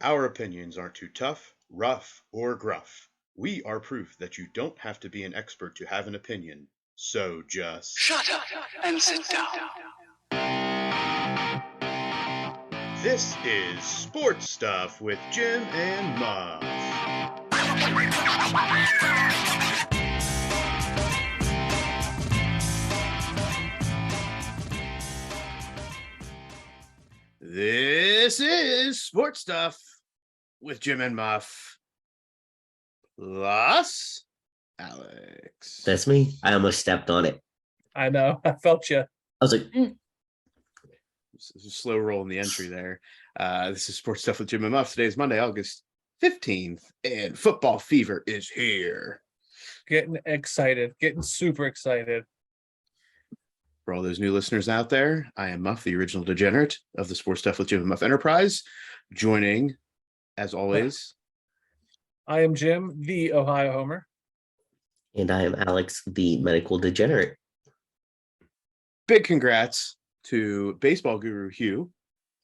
Our opinions aren't too tough, rough, or gruff. We are proof that you don't have to be an expert to have an opinion. So just Shut up and sit down. This is Sports Stuff with Jim and Muff. This is Sports Stuff with Jim and Muff. Plus Alex. That's me. I almost stepped on it. I know. I felt you. I was like, It's a slow roll in the entry there. This is Sports Stuff with Jim and Muff. Today is Monday, August 15th, and football fever is here. Getting excited. Getting super excited. For all those new listeners out there, I am Muff, the original degenerate of the Sports Stuff with Jim and Muff Enterprise. Joining, as always, I am Jim, the Ohio Homer. and I am Alex, the medical degenerate. big congrats to baseball guru Hugh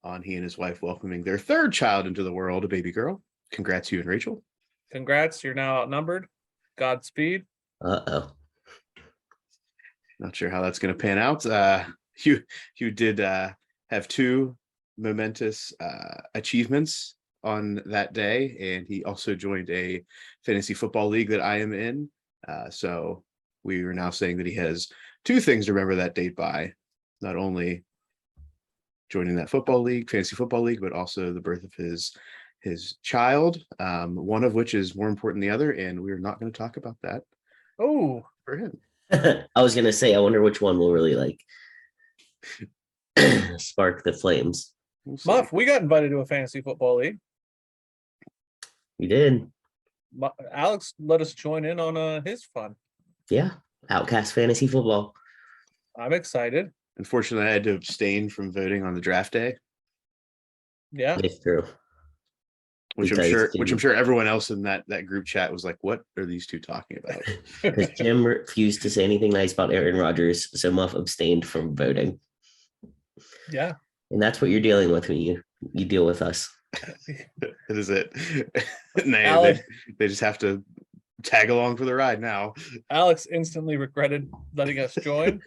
on he and his wife welcoming their third child into the world, a baby girl. Congrats, Hugh and Rachel. Congrats. You're now outnumbered. Godspeed. Uh-oh. Not sure how that's going to pan out. Hugh did have two momentous achievements on that day, and he also joined a fantasy football league that I am in. So we are now saying that he has two things to remember that date by: not only joining that football league, fantasy football league, but also the birth of his child. One of which is more important than the other, and we're not going to talk about that Oh, for him. I was going to say, I wonder which one will really spark the flames. We'll see. Muff, we got invited to a fantasy football league. You did. Alex let us join in on his fun. Yeah. Outcast fantasy football. I'm excited. Unfortunately, I had to abstain from voting on the draft day, Yeah. It's true. which Because I'm sure everyone else in that group chat was like, "What are these two talking about?" Because Jim refused to say anything nice about Aaron Rodgers, so Muff abstained from voting. Yeah. And that's what you're dealing with when you deal with us. That is it. They Alex- just have to tag along for the ride now. Alex instantly regretted letting us join.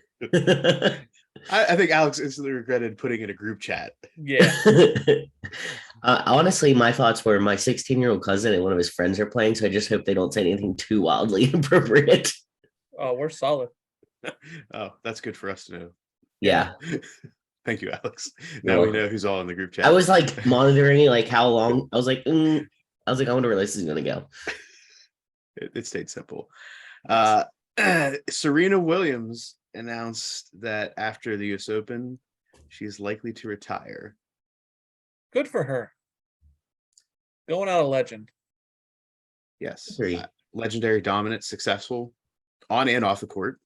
I think Alex instantly regretted putting in a group chat. Yeah. Honestly, my thoughts were my 16-year-old cousin and one of his friends are playing, so I just hope they don't say anything too wildly inappropriate. Oh, we're solid. Oh, that's good for us to know. Yeah. Thank you, Alex. Now we know who's all in the group chat. I was monitoring how long. I was like, I wonder where this is gonna go. It stayed simple. Serena Williams announced that after the US Open, she is likely to retire. Good for her. Going out a legend. Yes. Agree. Legendary, dominant, successful on and off the court.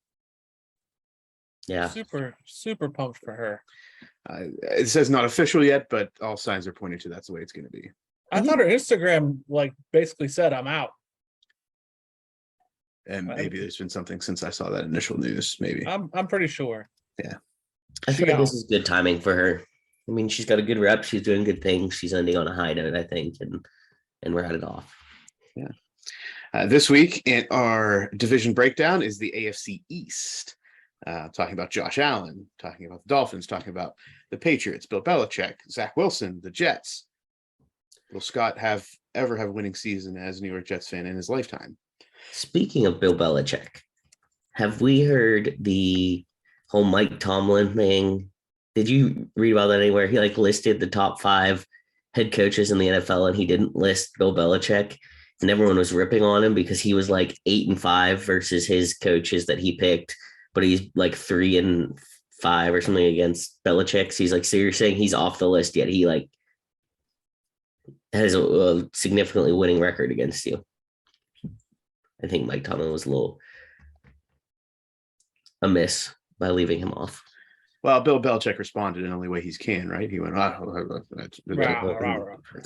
Yeah. Super, super pumped for her. It says not official yet, but all signs are pointing to that's the way it's going to be. I thought her Instagram basically said I'm out. And maybe there's been something since I saw that initial news. Maybe. I'm pretty sure. Yeah. I feel She like this out. is good timing for her. I mean, she's got a good rep. She's doing good things. She's ending on a high note, I think, and we're headed off. Yeah. This week in our division breakdown is the AFC East. Talking about Josh Allen, talking about the Dolphins, talking about the Patriots, Bill Belichick, Zach Wilson, the Jets. Will Scott ever have a winning season as a New York Jets fan in his lifetime? Speaking of Bill Belichick, have we heard the whole Mike Tomlin thing? Did you read about that anywhere? He listed the top 5 head coaches in the NFL, and he didn't list Bill Belichick, and everyone was ripping on him because he was 8-5 versus his coaches that he picked, but he's 3-5 or something against Belichick. So he's so you're saying he's off the list, yet he has a significantly winning record against you. I think Mike Tomlin was a little amiss by leaving him off. Well, Bill Belichick responded in the only way he can, right? He went,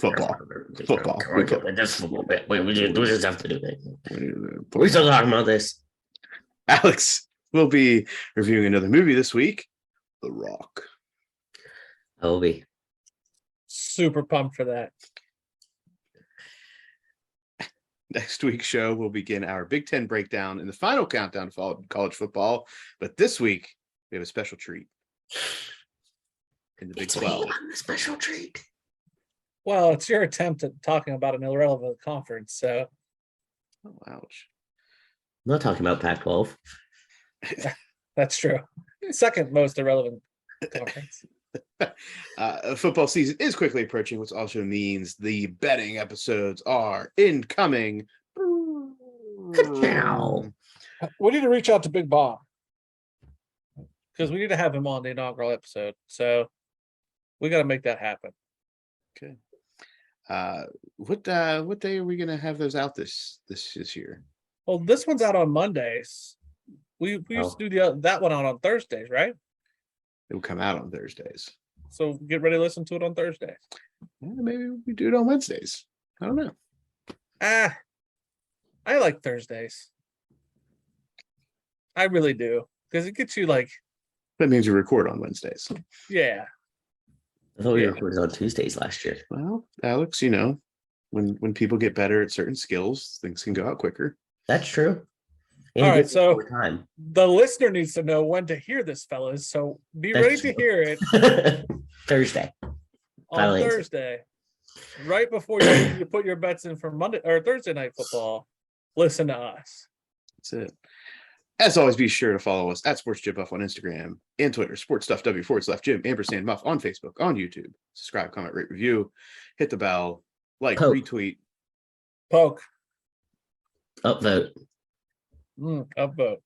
football. Just football. We just have to do that. We're still talking about this. Alex will be reviewing another movie this week, The Rock. I will be. Super pumped for that. Next week's show will begin our Big Ten breakdown and the final countdown to college football. But this week, we have a special treat in the Big 12. A special treat. Well, it's your attempt at talking about an irrelevant conference, so Oh, ouch. I'm not talking about Pac-12. that's true. Second most irrelevant conference. Football season is quickly approaching, which also means the betting episodes are incoming. Ka-chow. We need to reach out to Big Bob because we need to have him on the inaugural episode. So we got to make that happen. Okay. What day are we gonna have those out this year? Well, this one's out on Mondays. We used to do that one out on Thursdays, right? It will come out on Thursdays. So get ready to listen to it on Thursdays. Maybe we do it on Wednesdays. I don't know. I like Thursdays. I really do because it gets you like, That means we record on Wednesdays. yeah. I thought we Yeah. recorded on Tuesdays last year. Well, Alex, when people get better at certain skills, things can go out quicker. That's true. All right, it gives us so- more time. The listener needs to know when to hear this, fellas. So be That's ready true. to hear it Thursday. on Final answer. Thursday, right before you put your bets in for Monday or Thursday night football. Listen to us. That's it. As always, be sure to follow us at SportsJimBuff on Instagram and Twitter, SportsStuffW/Jim, ampersand Muff on Facebook, on YouTube. Subscribe, comment, rate, review, hit the bell, like, Poke. retweet. Poke, Upvote. upvote.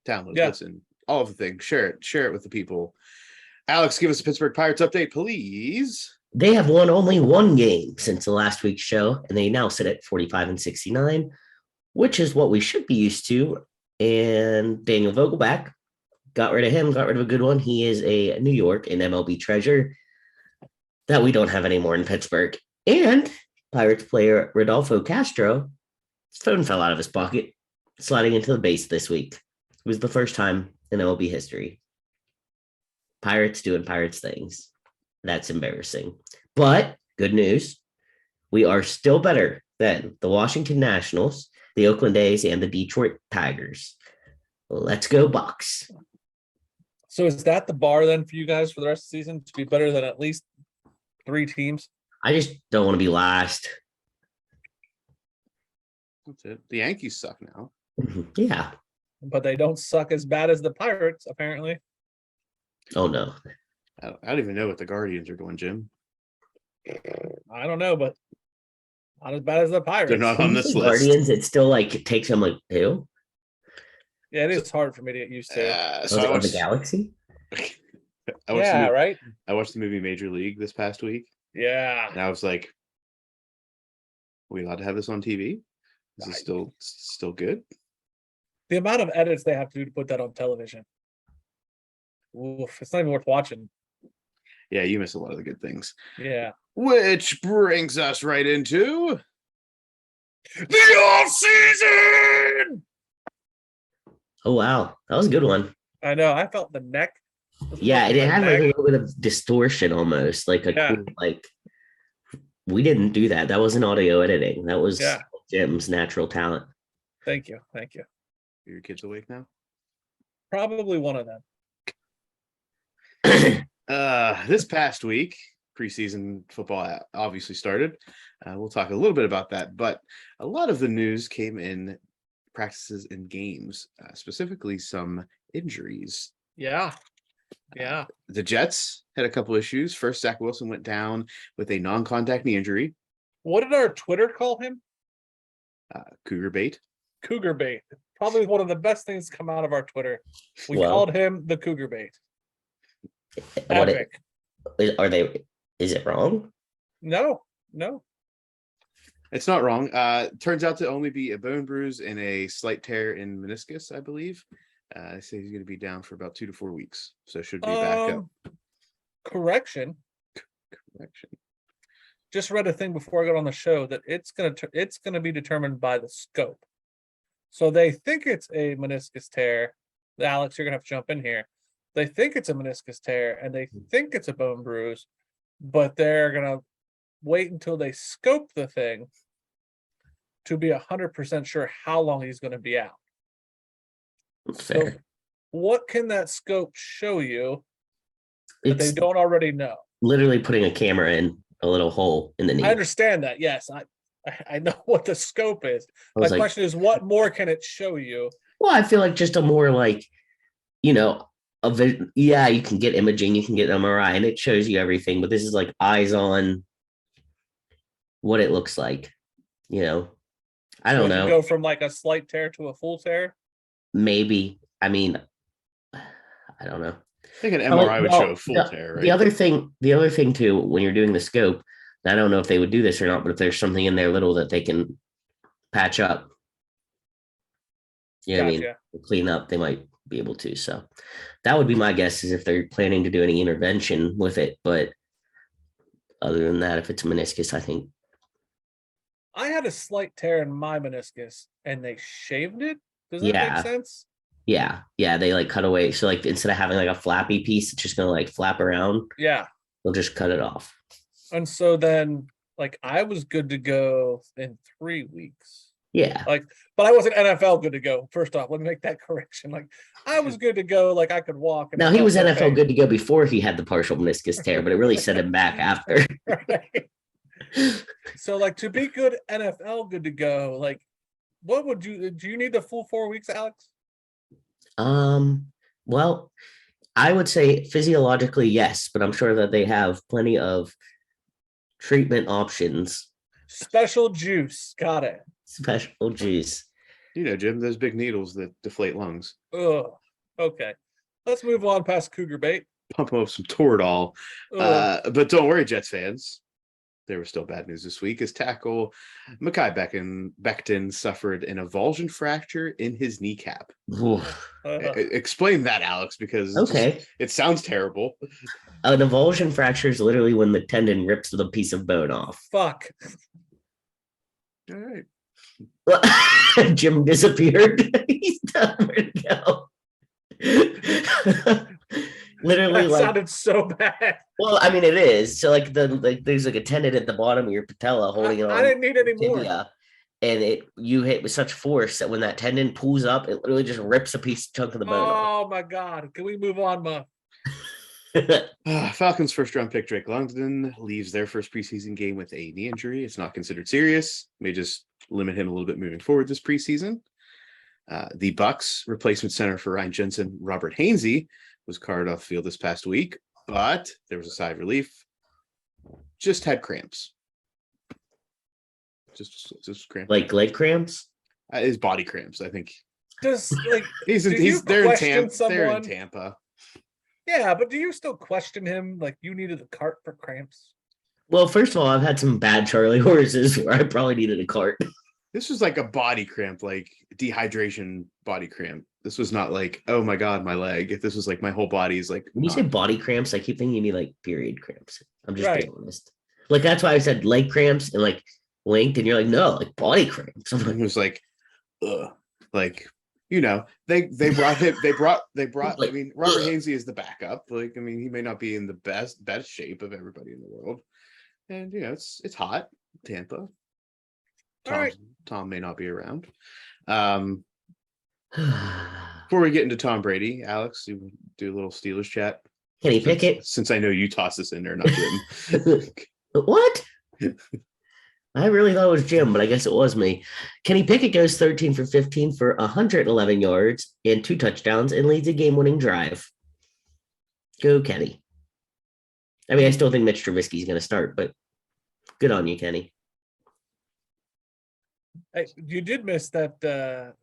Download, Yeah. listen, all of the things. Share it with the people. Alex, give us a Pittsburgh Pirates update, please. They have won only one game since the last week's show, and they now sit at 45-69, which is what we should be used to. And Daniel Vogelback, got rid of him, got rid of a good one. He is a New York and MLB treasure that we don't have anymore in Pittsburgh. And Pirates player Rodolfo Castro, his phone fell out of his pocket, sliding into the base this week. It was the first time in MLB history. Pirates doing Pirates things. That's embarrassing. But good news, we are still better than the Washington Nationals, the Oakland A's, and the Detroit Tigers. Let's go, Bucks. So is that the bar then for you guys for the rest of the season to be better than at least 3 teams? I just don't want to be last. That's it. The Yankees suck now. Yeah. But they don't suck as bad as the Pirates, apparently. Oh, no. I don't even know what the Guardians are doing, Jim. I don't know, but not as bad as the Pirates. They're not on this list. Guardians, it still like it takes them like, ew. Yeah, it is hard for me to get used to. So I The watched, Galaxy? Yeah, right? I watched the movie Major League this past week, Yeah. and I was like, "Are we allowed to have this on TV? Is it still good?" The amount of edits they have to do to put that on television. Oof, it's not even worth watching. Yeah, you miss a lot of the good things. Yeah. Which brings us right into the off season. Oh, wow. That was a good one. I know. I felt the neck. Yeah, it had like a neck. little bit of distortion almost. Like Yeah. We didn't do that. That wasn't audio editing. That was Yeah. Jim's natural talent. Thank you. Thank you. Are your kids awake now? Probably one of them. This past week, preseason football obviously started. We'll talk a little bit about that, but a lot of the news came in practices and games, specifically some injuries. Yeah. Yeah. The Jets had a couple issues. First, Zach Wilson went down with a non-contact knee injury. What did our Twitter call him? Cougar bait. Cougar bait. Probably one of the best things to come out of our Twitter. We Well- called him the Cougar bait. What Epic. is it wrong? No. It's not wrong. Turns out to only be a bone bruise and a slight tear in meniscus, I believe. They say he's going to be down for about 2 to 4 weeks, so should be back up. Correction. Just read a thing before I got on the show that it's gonna be determined by the scope. So they think it's a meniscus tear. Alex, you're gonna have to jump in here. They think it's a meniscus tear and they think it's a bone bruise, but they're gonna wait until they scope the thing to be 100% sure how long he's going to be out. Fair. So what can that scope show you that they It's don't already know? literally putting a camera in a little hole in the knee. I understand that. Yes, I know what the scope is. I My was like, question is, what more can it show you? well, I feel like just a more like, you know, yeah, you can get imaging, you can get MRI, and it shows you everything, but this is like eyes on what it looks like. You know, I So don't it can know. go from like a slight tear to a full tear. Maybe. I mean, I don't know. I think an Oh, MRI would well, show a full tear, right? The other thing too, when you're doing the scope, I don't know if they would do this or not, but if there's something in there little that they can patch up, you know what I mean, Gotcha. clean up, they might be able to. So that would be my guess, is if they're planning to do any intervention with it. But other than that, if it's a meniscus, I think. I had a slight tear in my meniscus and they shaved it. Does that Yeah. make sense? Yeah, they like cut away. So like instead of having like a flappy piece, it's just gonna like flap around. Yeah. They'll just cut it off. And so then, like, I was good to go in 3 weeks. Yeah. Like, but I wasn't NFL good to go. First off, let me make that correction. Like, I was good to go. Like, I could walk. And Now I he was felt NFL okay. good to go before he had the partial meniscus tear, but it really set him back after. Right. So, like, to be good NFL good to go, like, what would you do? You need the full 4 weeks, Alex? Well, I would say physiologically, yes, but I'm sure that they have plenty of treatment options. Special juice. Got it. Special juice. You know, Jim, those big needles that deflate lungs. Ugh. Okay. Let's move on past Cougar bait. Pump them up some Toradol. But don't worry, Jets fans. There was still bad news this week as tackle Mekhi Becton suffered an avulsion fracture in his kneecap. Explain that, Alex, because Okay. it sounds terrible. An avulsion fracture is literally when the tendon rips the piece of bone off. Fuck. All right. Jim disappeared. He's nowhere to go. Literally, That like, sounded so bad. well, I mean, it is. So, like, there's like a tendon at the bottom of your patella holding it on. I didn't need any more. tibia, and you hit with such force that when that tendon pulls up, it literally just rips a chunk of the bone off. Oh my god. Can we move on, Muff? Falcons first round pick Drake London leaves their first preseason game with a knee injury. It's not considered serious. May just limit him a little bit moving forward this preseason. The Bucks replacement center for Ryan Jensen, Robert Hainsey, was carted off the field this past week, but there was a sigh of relief. Just had cramps. Just cramps. Like leg cramps. His body cramps, I think. Just like They're in Tampa. Yeah, but do you still question him? Like, you needed a cart for cramps? Well, first of all, I've had some bad Charlie horses where I probably needed a cart. This was like a body cramp, like dehydration body cramp. This was not like, oh my god, my leg. This was like my whole body is like. When you say body cramps, I keep thinking you need like period cramps. I'm just Right. being honest. Like, that's why I said leg cramps and like linked, and you're like, no, like body cramps. I'm It like, was like, ugh, like, you know, they brought him. They brought. Like, I mean, Robert Hainsey is the backup. Like, I mean, he may not be in the best shape of everybody in the world, and you know, it's hot, Tampa. Tom may not be around. Before we get into Tom Brady, Alex, you do a little Steelers chat. Kenny Pickett. Since I know you tossed this in there, not Jim. What? I really thought it was Jim, but I guess it was me. Kenny Pickett goes 13 for 15 for 111 yards and 2 touchdowns and leads a game-winning drive. Go, Kenny. I mean, I still think Mitch Trubisky's going to start, but good on you, Kenny. Hey, you did miss that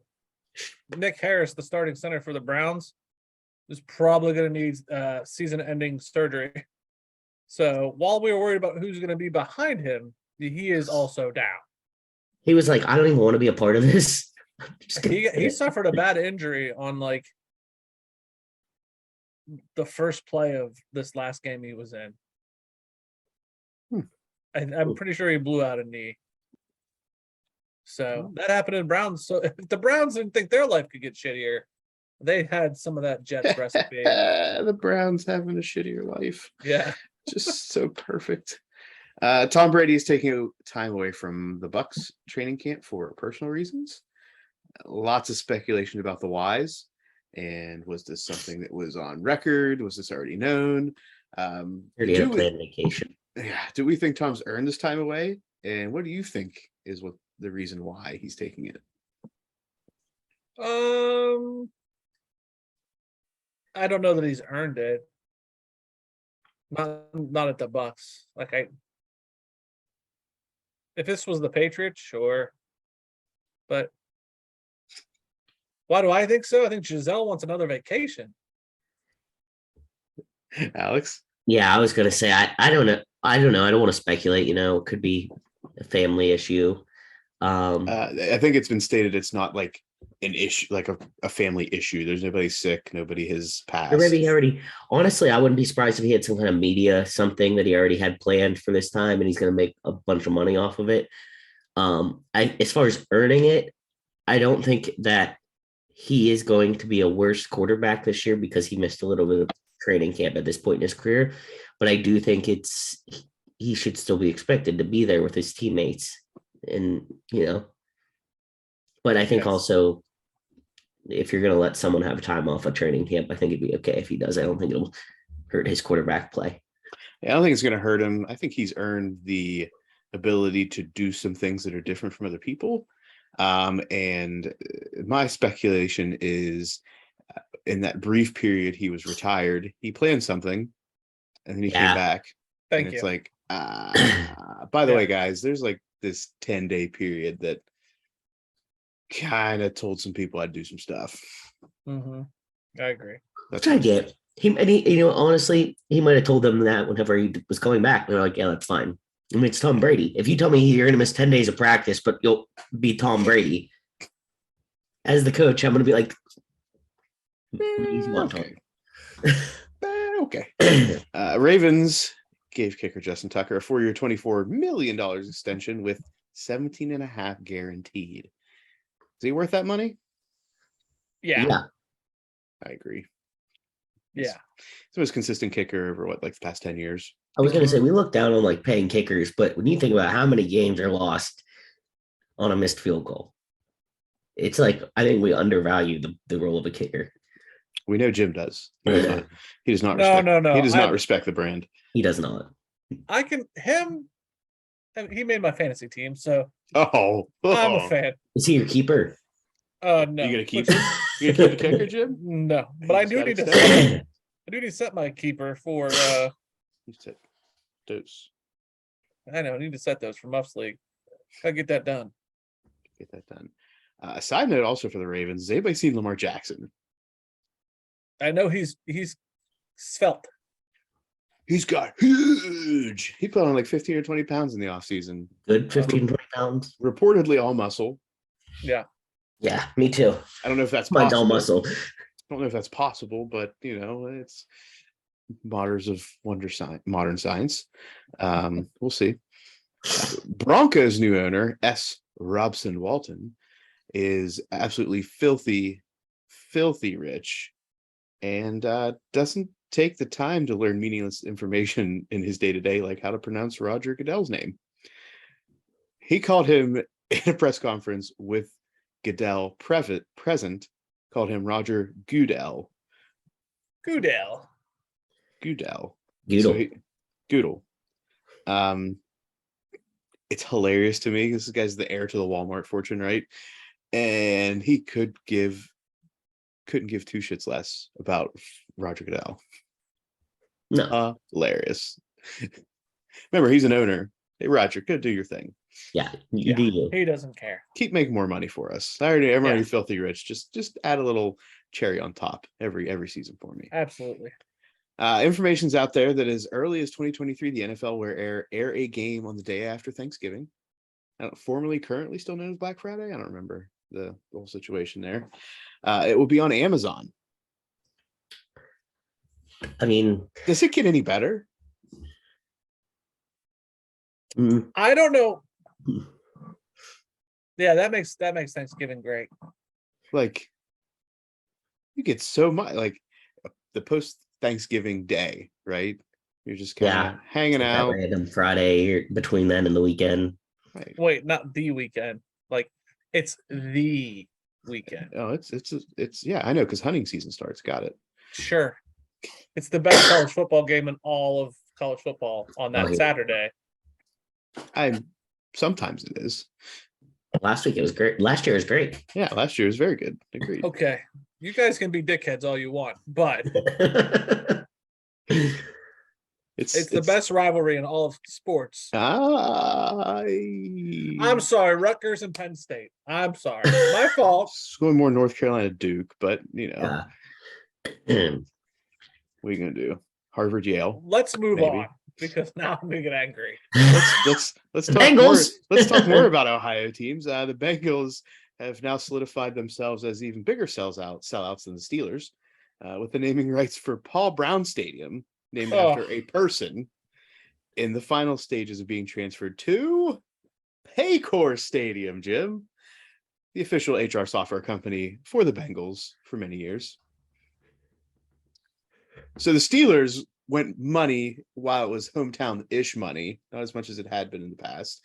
Nick Harris, the starting center for the Browns, is probably going to need season-ending surgery. So while we were worried about who's going to be behind him, he is also down. He was like, I don't even want to be a part of this. He suffered a bad injury on like the first play of this last game he was in. And I'm pretty sure he blew out a knee. So that happened in Browns. So if the Browns didn't think their life could get shittier, they had some of that Jets recipe. The Browns having a shittier life. Yeah. Just so perfect. Tom Brady is taking time away from the Bucks training camp for personal reasons. Lots of speculation about the whys. And was this something that was on record? Was this already known? Already had a planned vacation. Do we think Tom's earned this time away? And what do you think is what the reason why he's taking it? I don't know that he's earned it. Not at the Bucks. If this was the Patriots, sure. But why do I think so? I think Giselle wants another vacation. Alex? Yeah, I was gonna say I don't know. I don't know. I don't want to speculate. It could be a family issue. I think it's been stated it's not like an issue, like a family issue. There's nobody sick. Nobody has passed. Or maybe he already. Honestly, I wouldn't be surprised if he had some kind of media something that he already had planned for this time, and he's going to make a bunch of money off of it. As far as earning it, I don't think that he is going to be a worse quarterback this year because he missed a little bit of training camp at this point in his career. But I do think he should still be expected to be there with his teammates, and But I think also, if you're going to let someone have time off a training camp, I think it'd be okay if he does. I don't think it'll hurt his quarterback play. Yeah, I don't think it's going to hurt him. I think he's earned the ability to do some things that are different from other people. And my speculation is in that brief period he was retired, he planned something and then he came back. Thank and you. It's like, by the way, guys, there's like this 10-day period that kind of told some people I'd do some stuff. I agree. Which I get. Honestly, he might have told them that whenever he was coming back. They're like, yeah, that's fine. I mean, it's Tom Brady. If you tell me you're going to miss 10 days of practice, but you'll be Tom Brady, as the coach, I'm going to be like, okay. Ravens gave kicker Justin Tucker a 4-year, $24 million extension with 17.5 guaranteed. Is he worth that money? Yeah. I agree. Yeah. He's the most consistent kicker over the past 10 years. I was going to say, we look down on paying kickers, but when you think about how many games are lost on a missed field goal, it's I think we undervalue the role of a kicker. We know Jim does. He does not. He does not. No. He does not respect the brand. He does not. He made my fantasy team, so I'm a fan. Is he your keeper? No. You gonna keep him? You gonna keep the kicker, Jim? No, but I do need to. I do need to set my keeper for. You said those. I know. I need to set those for Muff's League. Gotta get that done. A side note also for the Ravens: has anybody seen Lamar Jackson? I know he's svelte. He's got huge. He put on 15 or 20 pounds in the offseason. Good 15, 20 pounds. Reportedly all muscle. Yeah. Yeah, me too. I don't know if that's my possible. dull muscle. I don't know if that's possible, but it's martyrs of modern science. We'll see. Broncos' new owner, S. Robson Walton, is absolutely filthy rich and doesn't take the time to learn meaningless information in his day-to-day, like how to pronounce Roger Goodell's name. He called him in a press conference with Goodell present, called him Roger Goodell. Goodell. Goodell. It's hilarious to me. This guy's the heir to the Walmart fortune, right? And he couldn't give two shits less about Roger Goodell. No. Hilarious. Remember, he's an owner. Hey, Roger, go do your thing. Yeah, you do. He doesn't care. Keep making more money for us. I'm already filthy rich. Just add a little cherry on top every season for me. Absolutely. Information's out there that as early as 2023, the NFL will air a game on the day after Thanksgiving. Currently still known as Black Friday. I don't remember the whole situation there. It will be on Amazon. I mean, does it get any better? I don't know. Yeah, that makes Thanksgiving great. You get so much, the post Thanksgiving day, right? You're just kind of hanging That out. random Friday or between then and the weekend. Right. Wait, not the weekend. Like it's the weekend. Oh, it's yeah, I know, because hunting season starts. Got it. Sure. It's the best college football game in all of college football on that Oh, yeah. Saturday. Sometimes it is. Last week it was great. Last year was great. Yeah, last year was very good. Agreed. Okay. You guys can be dickheads all you want, but it's the best rivalry in all of sports. I'm sorry, Rutgers and Penn State. I'm sorry. My fault. It's going more North Carolina Duke, but you know, Yeah. what are you gonna do? Harvard, Yale. Let's move Maybe. on because now I'm gonna get angry. Let's talk Bengals. more. Let's talk more about Ohio teams. The Bengals have now solidified themselves as even bigger sellouts than the Steelers, with the naming rights for Paul Brown Stadium, named after a person, in the final stages of being transferred to Paycor Stadium, Jim, the official HR software company for the Bengals for many years. So the Steelers went money while it was hometown-ish money, not as much as it had been in the past,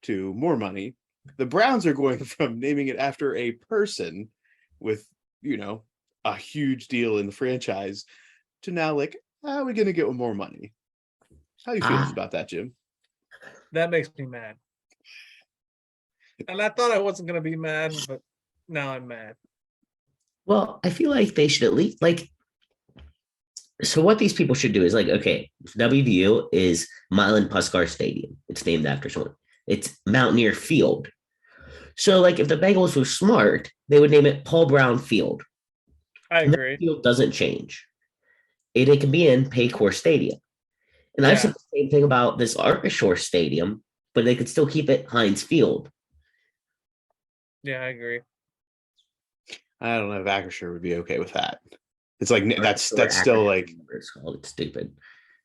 to more money. The Browns are going from naming it after a person with, you know, a huge deal in the franchise to now like, we're going to get more money. How you feeling about that, Jim? That makes me mad. And I thought I wasn't going to be mad, but now I'm mad. Well, I feel like they should at least so what these people should do is okay, WVU is Milan Puskar Stadium. It's named after someone. It's Mountaineer Field. So if the Bengals were smart, they would name it Paul Brown Field. I agree. The field doesn't change. It can be in Paycor Stadium. And I've said the same thing about this Arkansas Stadium, but they could still keep it Heinz Field. Yeah, I agree. I don't know if Acrisure would be okay with that. It's like that's still it's called. It's stupid.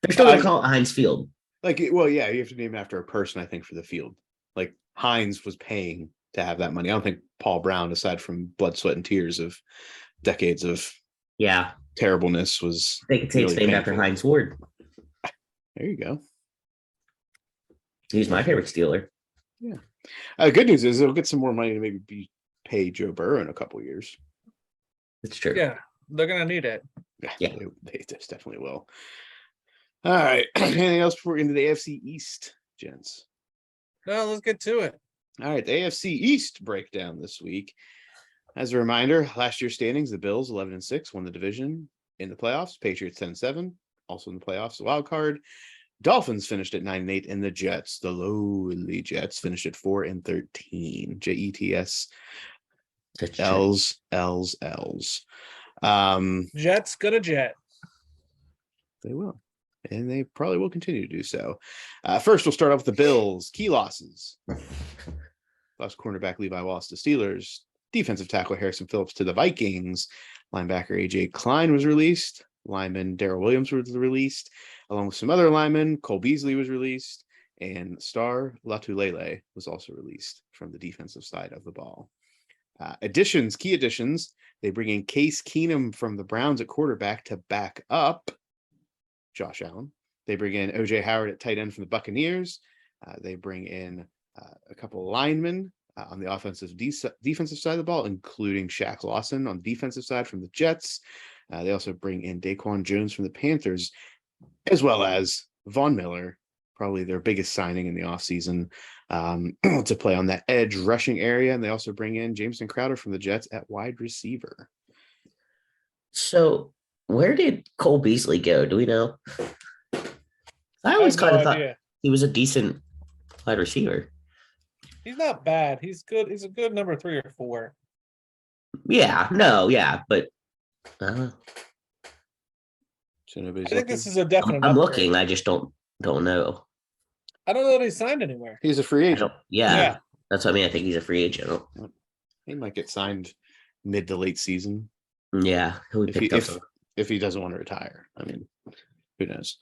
They're still gonna call it Heinz Field. Well, yeah, you have to name it after a person, I think, for the field. Like Heinz was paying to have that money. I don't think Paul Brown, aside from blood, sweat, and tears of decades of terribleness, was. They could say it's named after Heinz Ward. There you go. He's my favorite Steeler. Yeah. Good news is it'll get some more money to maybe pay Joe Burrow in a couple years. It's true. Yeah, they're gonna need it. Yeah, they just definitely will. All right. Anything else before we get into the AFC East, gents? No, let's get to it. All right, the AFC East breakdown this week. As a reminder, last year's standings: the Bills 11-6 won the division in the playoffs. Patriots 10-7, also in the playoffs. The wild card. Dolphins finished at 9-8, and the Jets, the lowly Jets, finished at 4-13. Jets. L's. Jets gonna jet. They will. And they probably will continue to do so. First, we'll start off with the Bills. Key losses. Lost cornerback Levi Wallace to Steelers. Defensive tackle Harrison Phillips to the Vikings. Linebacker AJ Klein was released. Lineman Darrell Williams was released, along with some other linemen. Cole Beasley was released. And star Latulele was also released from the defensive side of the ball. Key additions. They bring in Case Keenum from the Browns at quarterback to back up Josh Allen. They bring in OJ Howard at tight end from the Buccaneers. They bring in a couple of linemen on the defensive side of the ball, including Shaq Lawson on the defensive side from the Jets. They also bring in Daquan Jones from the Panthers, as well as Von Miller, probably their biggest signing in the offseason, to play on that edge rushing area. And they also bring in Jameson Crowder from the Jets at wide receiver. So where did Cole Beasley go? Do we know? I always kind of thought he was a decent wide receiver. He's not bad. He's good. He's a good number 3 or 4. But So I think this is a definite. I'm looking. I just don't know. I don't know that he signed anywhere. He's a free agent. Yeah, that's what I mean. I think he's a free agent. He might get signed mid to late season. Yeah, if he doesn't want to retire. I mean, who knows?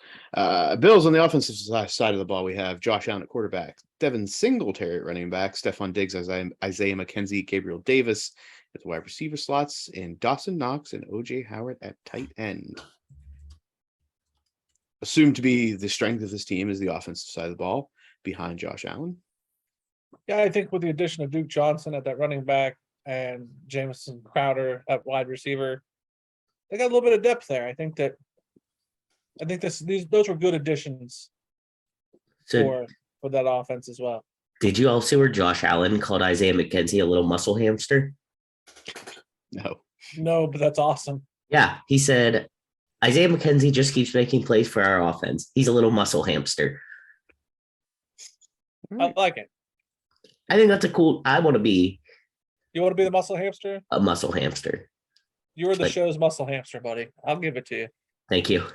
Bills on the offensive side of the ball, we have Josh Allen at quarterback, Devin Singletary at running back, Stephon Diggs, Isaiah McKenzie, Gabriel Davis at the wide receiver slots, and Dawson Knox and OJ Howard at tight end. assumed to be the strength of this team is the offensive side of the ball behind Josh Allen. Yeah, I think with the addition of Duke Johnson at that running back and Jamison Crowder at wide receiver, they got a little bit of depth there. I think those were good additions So for that offense as well. did you also where Josh Allen called Isaiah McKenzie a little muscle hamster? No. No, but that's awesome. Yeah, he said Isaiah McKenzie just keeps making plays for our offense. He's a little muscle hamster. I like it. I think that's a cool. I want to be You want to be the muscle hamster? a muscle hamster. You were the Like- show's muscle hamster, buddy. I'll give it to you. Thank you.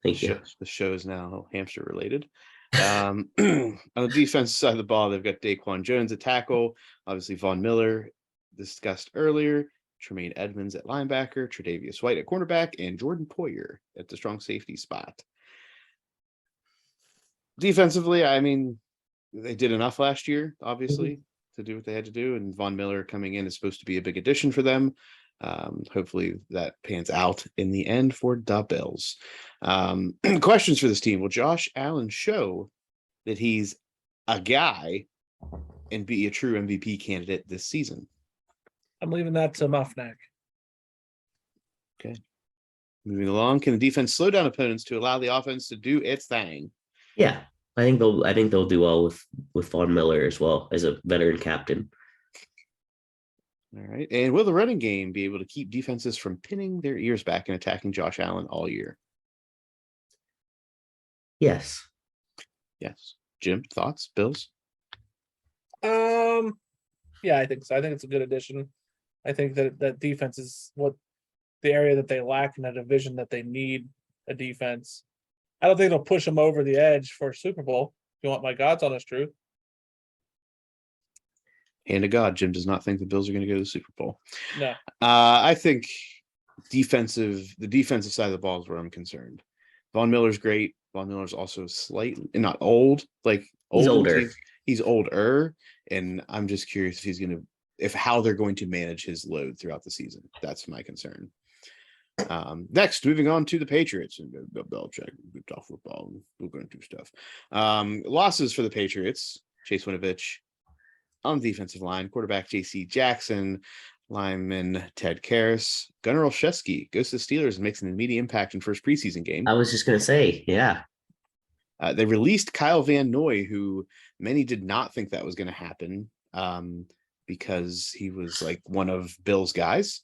Thank you. The show is now hamster related. On the defensive side of the ball, they've got Daquan Jones at tackle, obviously Von Miller discussed earlier, Tremaine Edmonds at linebacker, Tre'Davious White at cornerback, and Jordan Poyer at the strong safety spot. Defensively, I mean, they did enough last year, obviously, to do what they had to do, and Von Miller coming in is supposed to be a big addition for them. Hopefully that pans out in the end for the Bills. Questions for this team. Will Josh Allen show that he's a guy and be a true MVP candidate this season? I'm leaving that to Muffneck. Moving along, can the defense slow down opponents to allow the offense to do its thing? Yeah, I think they'll do well with Von Miller as well as a veteran captain. All right. And will the running game be able to keep defenses from pinning their ears back and attacking Josh Allen all year? Yes. Yes. Jim, thoughts? Bills? Yeah, I think so. I think it's a good addition. I think that defense is what the area that they lack in that division that they need a defense. I don't think they'll push them over the edge for Super Bowl. If you want my God's honest truth. Hand to God, Jim does not think the Bills are going to go to the Super Bowl. No. I think the defensive side of the ball is where I'm concerned. Von Miller's great. Von Miller's also slightly not old, like He's old. older. He's older, and I'm just curious if how they're going to manage his load throughout the season. That's my concern. Next, moving on to the Patriots and Belichick. We talk football. We're going to do stuff. Losses for the Patriots: Chase Winovich on the defensive line, quarterback J.C. Jackson, lineman Ted Karras. Gunnar Olszewski goes to the Steelers and makes an immediate impact in first preseason game. I was just gonna say, yeah. They released Kyle Van Noy, who many did not think that was going to happen because he was like one of Bill's guys.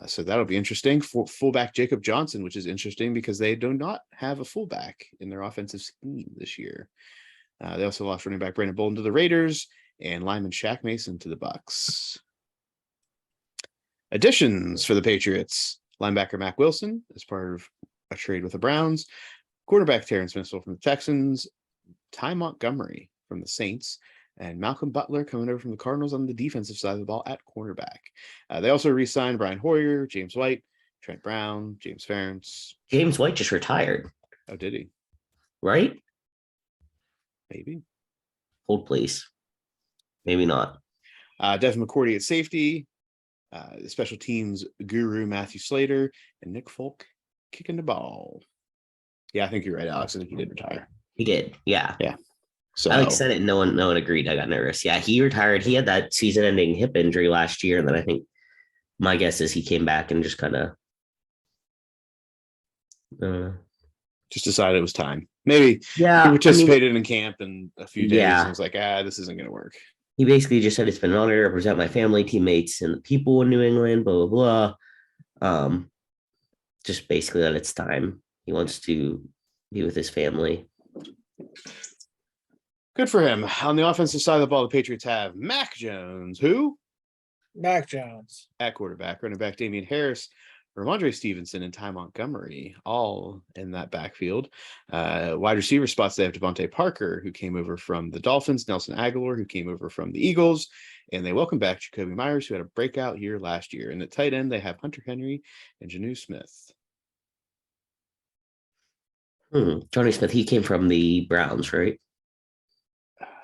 So that'll be interesting. For fullback Jacob Johnson, which is interesting because they do not have a fullback in their offensive scheme this year. They also lost running back Brandon Bolden to the Raiders and lineman Shaq Mason to the Bucks. Additions for the Patriots: linebacker Mac Wilson as part of a trade with the Browns, quarterback Terrence Mitchell from the Texans, Ty Montgomery from the Saints, and Malcolm Butler coming over from the Cardinals on the defensive side of the ball at cornerback. They also re-signed Brian Hoyer, James White, Trent Brown, James Ferentz. James White just retired, Oh, did he? right? Maybe. Hold please. Maybe not. Devin McCourty at safety, the special teams guru Matthew Slater, and Nick Folk kicking the ball. Yeah, I think you're right, Alex. I think he did retire. He did. Yeah. So I said it and no one agreed. I got nervous. Yeah, he retired. He had that season-ending hip injury last year, and then I think my guess is he came back and just kind of just decided it was time. Maybe he participated in camp in a few days and was like, this isn't going to work. He basically just said it's been an honor to represent my family, teammates, and the people in New England, blah, blah, blah. Just basically that it's time. He wants to be with his family. Good for him. On the offensive side of the ball, the Patriots have Mac Jones, who? Mac Jones. At quarterback, running back Damian Harris, Ramondre Stevenson, and Ty Montgomery, all in that backfield. Wide receiver spots, they have Devontae Parker, who came over from the Dolphins, Nelson Aguilar, who came over from the Eagles, and they welcome back Jacoby Myers, who had a breakout year last year. And at tight end, they have Hunter Henry and Jonnu Smith. Johnny Smith, he came from the Browns, right?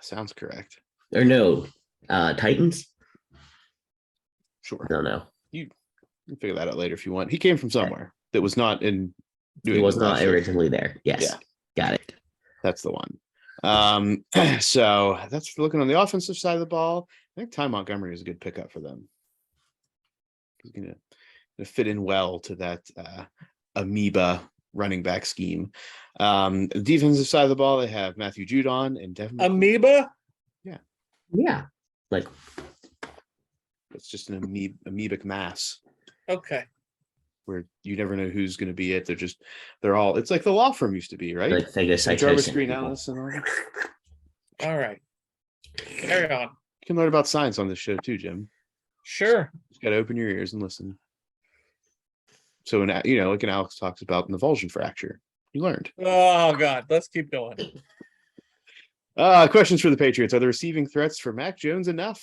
Sounds correct. Or no, Titans? Sure. No. You can figure that out later if you want. He came from somewhere that was not in He New was England not last year. originally there. Yes. Yeah. Got it. That's the one. So that's looking on the offensive side of the ball. I think Ty Montgomery is a good pickup for them. He's gonna fit in well to that amoeba running back scheme. The defensive side of the ball, they have Matthew Judon and Devin. Amoeba? Yeah. Like, It's just an amoebic mass Okay. where you never know who's going to be it. They're all. It's like the law firm used to be, right? like phagocytosis. Jarvis Green Ellis and all that. All right. Carry on. You can learn about science on this show too, Jim. Sure. Just got to open your ears and listen. So, like an Alex talks about an avulsion fracture, you learned. Oh, God. Let's keep going. Questions for the Patriots. Are the receiving threats for Mac Jones enough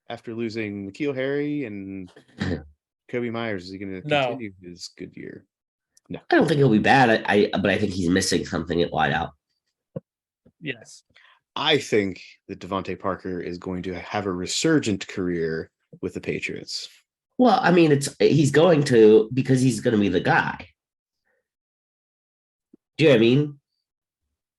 after losing N'Keal Harry and Kobe Myers? Is he going to continue his good year? No. I don't think he'll be bad. But I think he's missing something at wideout. Yes. I think that Devontae Parker is going to have a resurgent career with the Patriots. Well, I mean, he's going to, because he's going to be the guy. Do you know what I mean?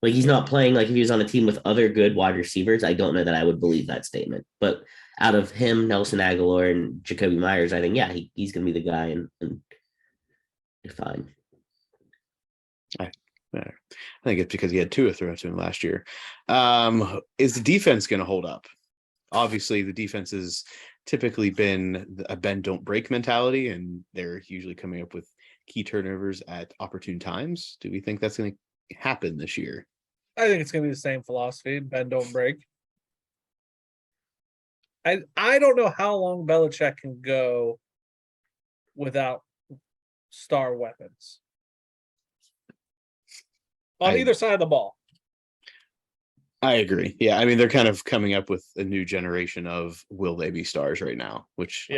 Like, he's not playing like if he was on a team with other good wide receivers. I don't know that I would believe that statement. But out of him, Nelson Aguilar, and Jacoby Myers, I think, he's going to be the guy, and you're fine. I think it's because he had Tua thrown to him last year. Is the defense going to hold up? Obviously, the defense has typically been a bend, don't break mentality, and they're usually coming up with key turnovers at opportune times. Do we think that's going to happen this year? I think it's going to be the same philosophy. Bend, don't break. I don't know how long Belichick can go without star weapons on either side of the ball. I agree. Yeah, I mean, they're kind of coming up with a new generation of will they be stars right now, which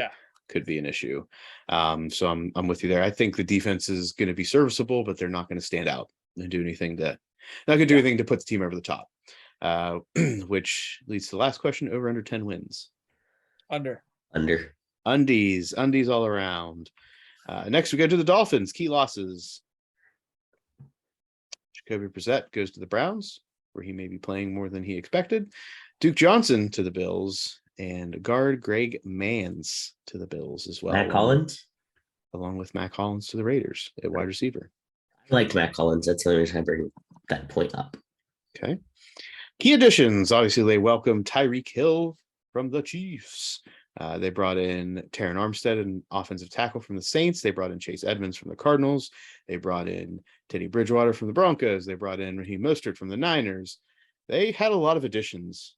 could be an issue. So I'm with you there. I think the defense is going to be serviceable, but they're not going to stand out and do anything to put the team over the top. Which leads to the last question: over under 10 wins. Under. Undies all around. Next we go to the Dolphins. Key losses. Jacoby Brissett goes to the Browns, where he may be playing more than he expected. Duke Johnson to the Bills, and guard Greg Mans to the Bills as well. Matt Collins? Along with Matt Collins to the Raiders at wide receiver. I liked Matt Collins. That's the only reason I bring that point up. Okay. Key additions. Obviously, they welcome Tyreek Hill from the Chiefs. They brought in Taron Armstead, an offensive tackle from the Saints. They brought in Chase Edmonds from the Cardinals. They brought in Teddy Bridgewater from the Broncos. They brought in Raheem Mostert from the Niners. They had a lot of additions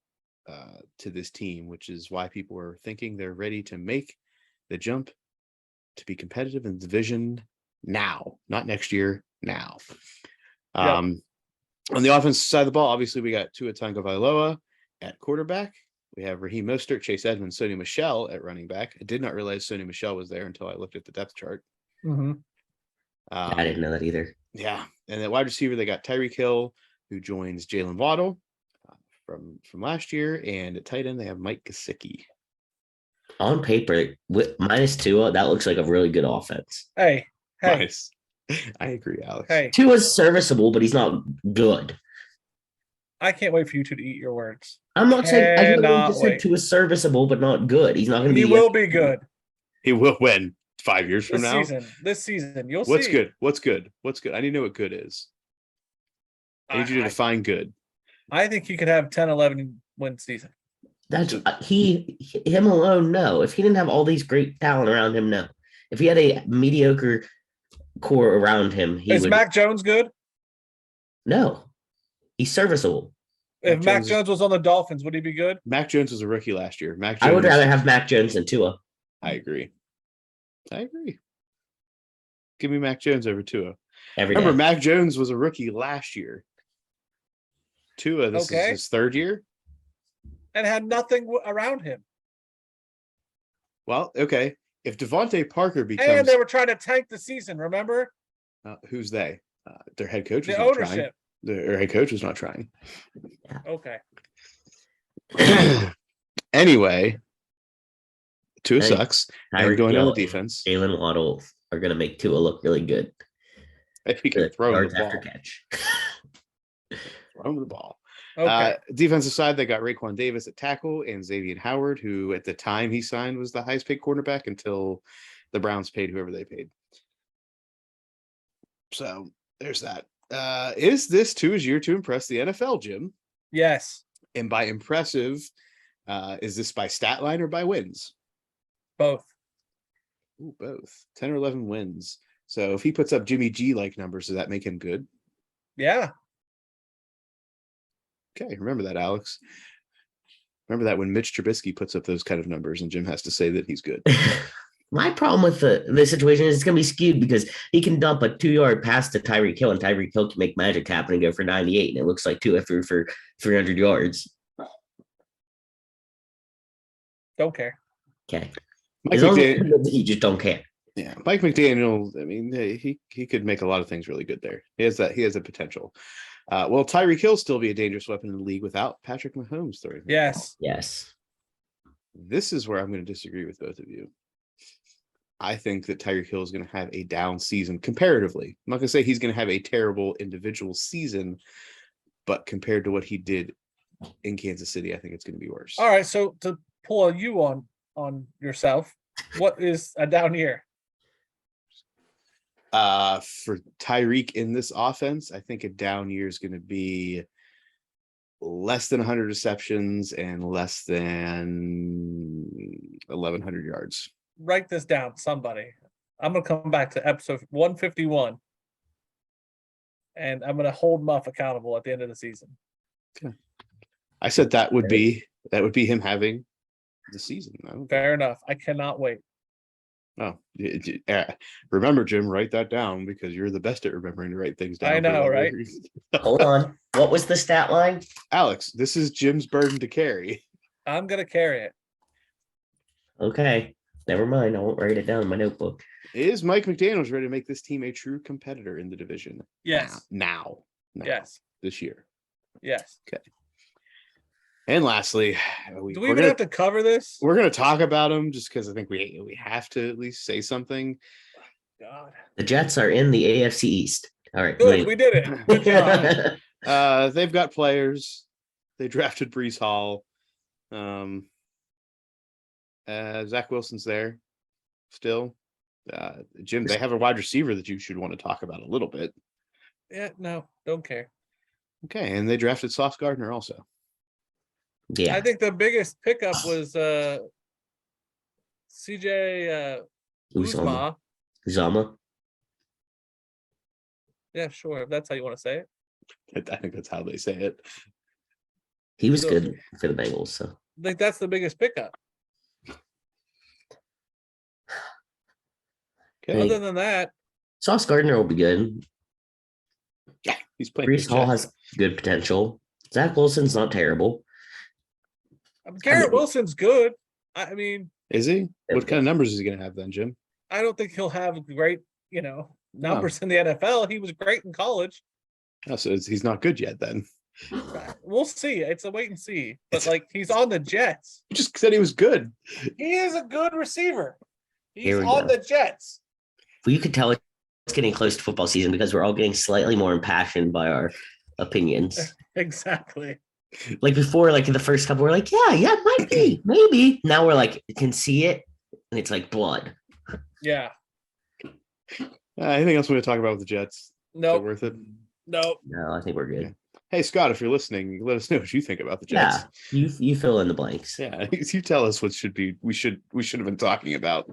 to this team, which is why people are thinking they're ready to make the jump to be competitive in the division now, not next year, now. On the offensive side of the ball, obviously we got Tua Tagovailoa at quarterback. We have Raheem Mostert, Chase Edmonds, Sony Michel at running back. I did not realize Sony Michel was there until I looked at the depth chart. Mm-hmm. I didn't know that either. Yeah, and at wide receiver they got Tyreek Hill, who joins Jalen Waddle from last year, and at tight end they have Mike Gesicki. On paper, with minus Tua, that looks like a really good offense. Hey. Nice. I agree, Alex. Hey. Tua's serviceable, but he's not good. I can't wait for you two to eat your words. I'm not saying I just said wait. Tua's serviceable, but not good. He's not going to be. He will be good. He will win 5 years from now. This season, you'll What's see. good? What's good? I need to know what good is. I need you to define good. I think he could have 10, 11 win season. That's him alone. No, if he didn't have all these great talent around him, no. If he had a mediocre core around him, is Mac Jones good? No, he's serviceable. If Mac Jones was on the Dolphins, would he be good? Mac Jones was a rookie last year. I would rather have Mac Jones than Tua. I agree. Give me Mac Jones over Tua. Remember, Mac Jones was a rookie last year. Tua, this is his third year. And had nothing around him. Well, okay. If Devontae Parker becomes... And they were trying to tank the season, remember? Who's they? Their head coach was the not ownership. trying. Their head coach was not trying. Okay. Anyway, Tua sucks. And going on the defense. Jalen Waddle are going to make Tua look really good. If he can Good throw him yards the after ball. catch. Throw him the ball. Okay. Defensive side, they got Raekwon Davis at tackle and Xavier Howard, who at the time he signed was the highest paid cornerback until the Browns paid whoever they paid. So there's that. Is this too his year to impress the NFL, Jim? Yes. And by impressive, is this by stat line or by wins? Both. Ooh, both. 10 or 11 wins. So if he puts up Jimmy G like numbers, does that make him good? Yeah. Okay, remember that, Alex. Remember that when Mitch Trubisky puts up those kind of numbers and Jim has to say that he's good. My problem with the situation is it's going to be skewed because he can dump a 2-yard pass to Tyreek Hill, and Tyreek Hill can make magic happen and go for 98, and it looks like Tua threw for 300 yards. Don't care. Okay. Mike As long as McDaniel, you just don't care. yeah, Mike McDaniel. I mean, he could make a lot of things really good there. He has that potential. Will Tyreek Hill still be a dangerous weapon in the league without Patrick Mahomes throwing? the ball? Yes. Yes. This is where I'm going to disagree with both of you. I think that Tyreek Hill is going to have a down season comparatively. I'm not going to say he's going to have a terrible individual season, but compared to what he did in Kansas City, I think it's going to be worse. All right. So to pull you on yourself, what is a down year? For Tyreek in this offense, I think a down year is going to be less than 100 receptions and less than 1,100 yards. Write this down, somebody. I'm gonna come back to episode 151, and I'm gonna hold Muff accountable at the end of the season. I said that would be him having the season. Fair enough. I cannot wait. Oh, remember, Jim, write that down because you're the best at remembering to write things down. I know, right? Hold on. What was the stat line? Alex, this is Jim's burden to carry. I'm gonna carry it. Okay. Never mind. I won't write it down in my notebook. Is Mike McDaniels ready to make this team a true competitor in the division? Yes. Now. Yes. This year. Yes. And lastly, Do we even have to cover this? we're going to talk about him just because I think we have to at least say something. God. The Jets are in the AFC East. All right. Good. We did it. Good job. They've got players. They drafted Brees Hall. Zach Wilson's there still. Jim, they have a wide receiver that you should want to talk about a little bit. Yeah. No. Don't care. Okay, and they drafted Sauce Gardner also. Yeah. I think the biggest pickup was CJ Uzma. Uzama. Yeah, sure. If that's how you want to say it. I think that's how they say it. He was So- good for the Bengals. So I think that's the biggest pickup. Okay. Other than that, Sauce Gardner will be good. Yeah, he's playing. Brees for the Hall Jets. has good potential. Zach Wilson's not terrible. Garrett Wilson's good. I mean, Is he? What Okay. kind of numbers is he going to have then, Jim? I don't think he'll have great, numbers in the NFL. He was great in college. Oh, so he's not good yet then. We'll see. It's a wait and see. But he's on the Jets. You just said he was good. He is a good receiver. He's Here we on go. the Jets. Well, you could tell it's getting close to football season because we're all getting slightly more impassioned by our opinions. Exactly. Like before, like in the first couple, we're like, yeah, it might be, maybe. Now we're like, can see it, and it's like blood. Yeah. Anything else we want to talk about with the Jets? Is it Nope. worth it? Nope. No, I think we're good. Yeah. Hey, Scott, if you're listening, let us know what you think about the Jets. Yeah, you fill in the blanks. Yeah, you tell us what we should have been talking about.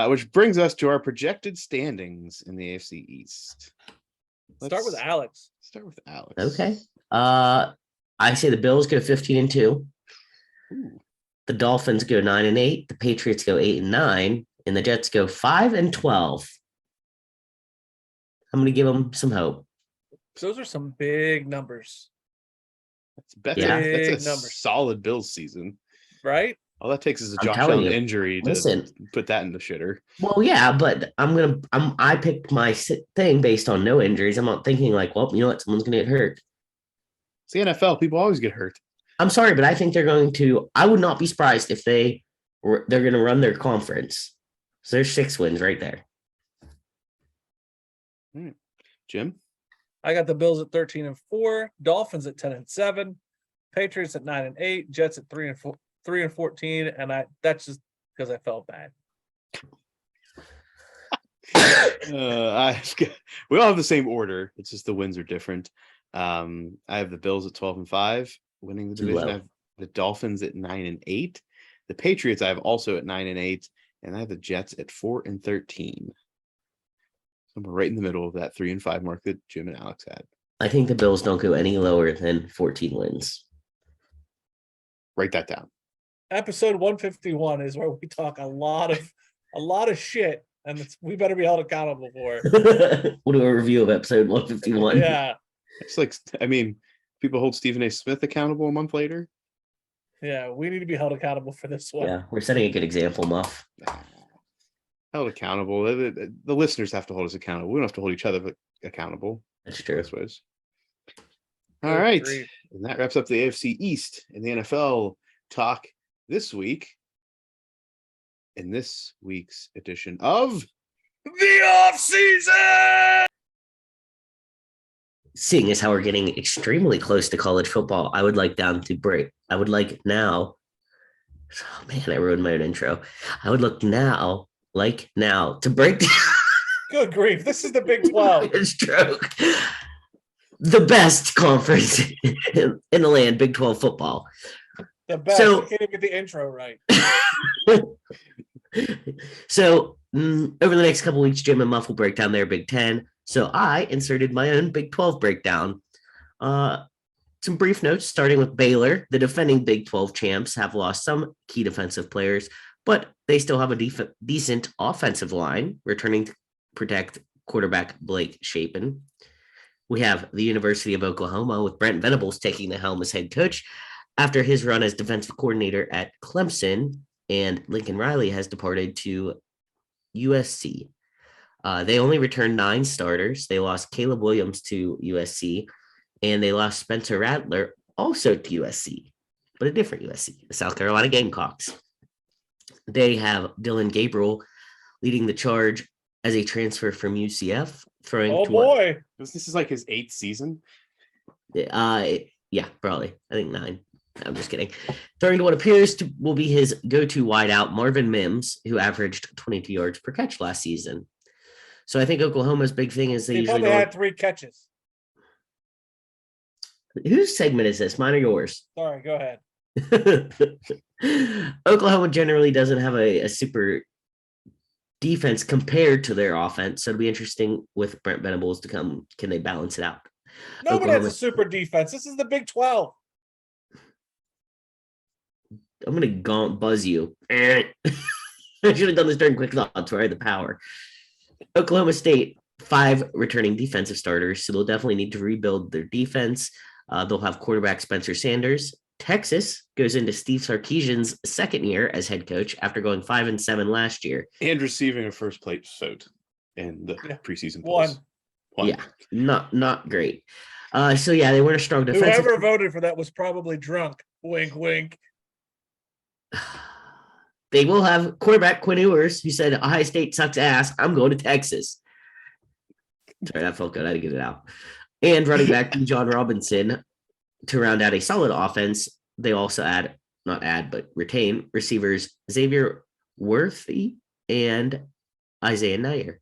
Which brings us to our projected standings in the AFC East. Start with Alex. Start with Alex. Okay. I say the Bills go 15-2. Ooh. The Dolphins go 9-8. The Patriots go 8-9, and the Jets go 5-12. I'm gonna give them some hope. Those are some big numbers, That's Yeah. a Big numbers. solid Bills season. right? All that takes is a I'm Josh telling Allen you. injury to Listen. put that in the shitter. Well, yeah, but I picked my thing based on no injuries. I'm not thinking like, well, you know what, someone's gonna get hurt. It's the NFL. People always get hurt. I'm sorry, but I think they're going to. I would not be surprised if they're going to run their conference. So there's 6 wins right there. Jim? I got the Bills at 13-4, Dolphins at 10-7, Patriots at 9-8, Jets at 3-14, and that's just because I felt bad. We all have the same order. It's just the wins are different. I have the Bills at 12-5, winning the Too division. low. I have the Dolphins at 9-8. The Patriots I have also at 9-8, and I have the Jets at 4-13. So we're right in the middle of that 3-5 mark that Jim and Alex had. I think the Bills don't go any lower than 14 wins. Write that down. Episode 151 is where we talk a lot of shit, and we better be held accountable for it. We'll do a review of episode 151. Yeah, It's like, I mean, people hold Stephen A. Smith accountable a month later. yeah, we need to be held accountable for this one. Yeah, we're setting a good example, Muff. Held accountable. The listeners have to hold us accountable. We don't have to hold each other accountable. That's true. This ways. Good All right. grief. And that wraps up the AFC East and the NFL talk this week. In this week's edition of The Offseason! Seeing as how we're getting extremely close to college football, I would like now. Oh man, I ruined my own intro. I would like now to break down Good grief, this is the Big 12. a stroke. The best conference in the land, Big 12 football. The best. So- I can't even get the intro right. So over the next couple weeks, Jim and Muff will break down their Big 10. So I inserted my own Big 12 breakdown. Some brief notes, starting with Baylor. The defending Big 12 champs have lost some key defensive players, but they still have a decent offensive line, returning to protect quarterback Blake Shapen. We have the University of Oklahoma with Brent Venables taking the helm as head coach after his run as defensive coordinator at Clemson, and Lincoln Riley has departed to USC. They only returned 9 starters. They lost Caleb Williams to USC, and they lost Spencer Rattler also to USC, but a different USC, the South Carolina Gamecocks. They have Dylan Gabriel leading the charge as a transfer from UCF, throwing Oh to boy. this is like his 8th season. Yeah, probably. I think 9. I'm just kidding. Throwing to what appears to will be his go-to wideout, Marvin Mims, who averaged 22 yards per catch last season. So I think Oklahoma's big thing is they He usually probably go. had 3 catches. Whose segment is this? Mine or yours? Sorry, go ahead. Oklahoma generally doesn't have a super defense compared to their offense. So it'll be interesting with Brent Venables to come. Can they balance it out? Nobody has Oklahoma- a super defense. This is the Big 12. I'm going to buzz you. I should have done this during quick thoughts where I had the power. Oklahoma State, 5 returning defensive starters, so they'll definitely need to rebuild their defense. They'll have quarterback Spencer Sanders. Texas goes into Steve Sarkisian's second year as head coach after going 5-7 last year. And receiving a first place vote in the preseason One. polls. One. Yeah, not great. So yeah, they weren't a strong defensive. Whoever voted for that was probably drunk. Wink, wink. They will have quarterback Quinn Ewers, who said Ohio State sucks ass. I'm going to Texas. Sorry, that felt good. I had to get it out. And running back John Robinson to round out a solid offense. They also retain receivers Xavier Worthy and Isaiah Nair.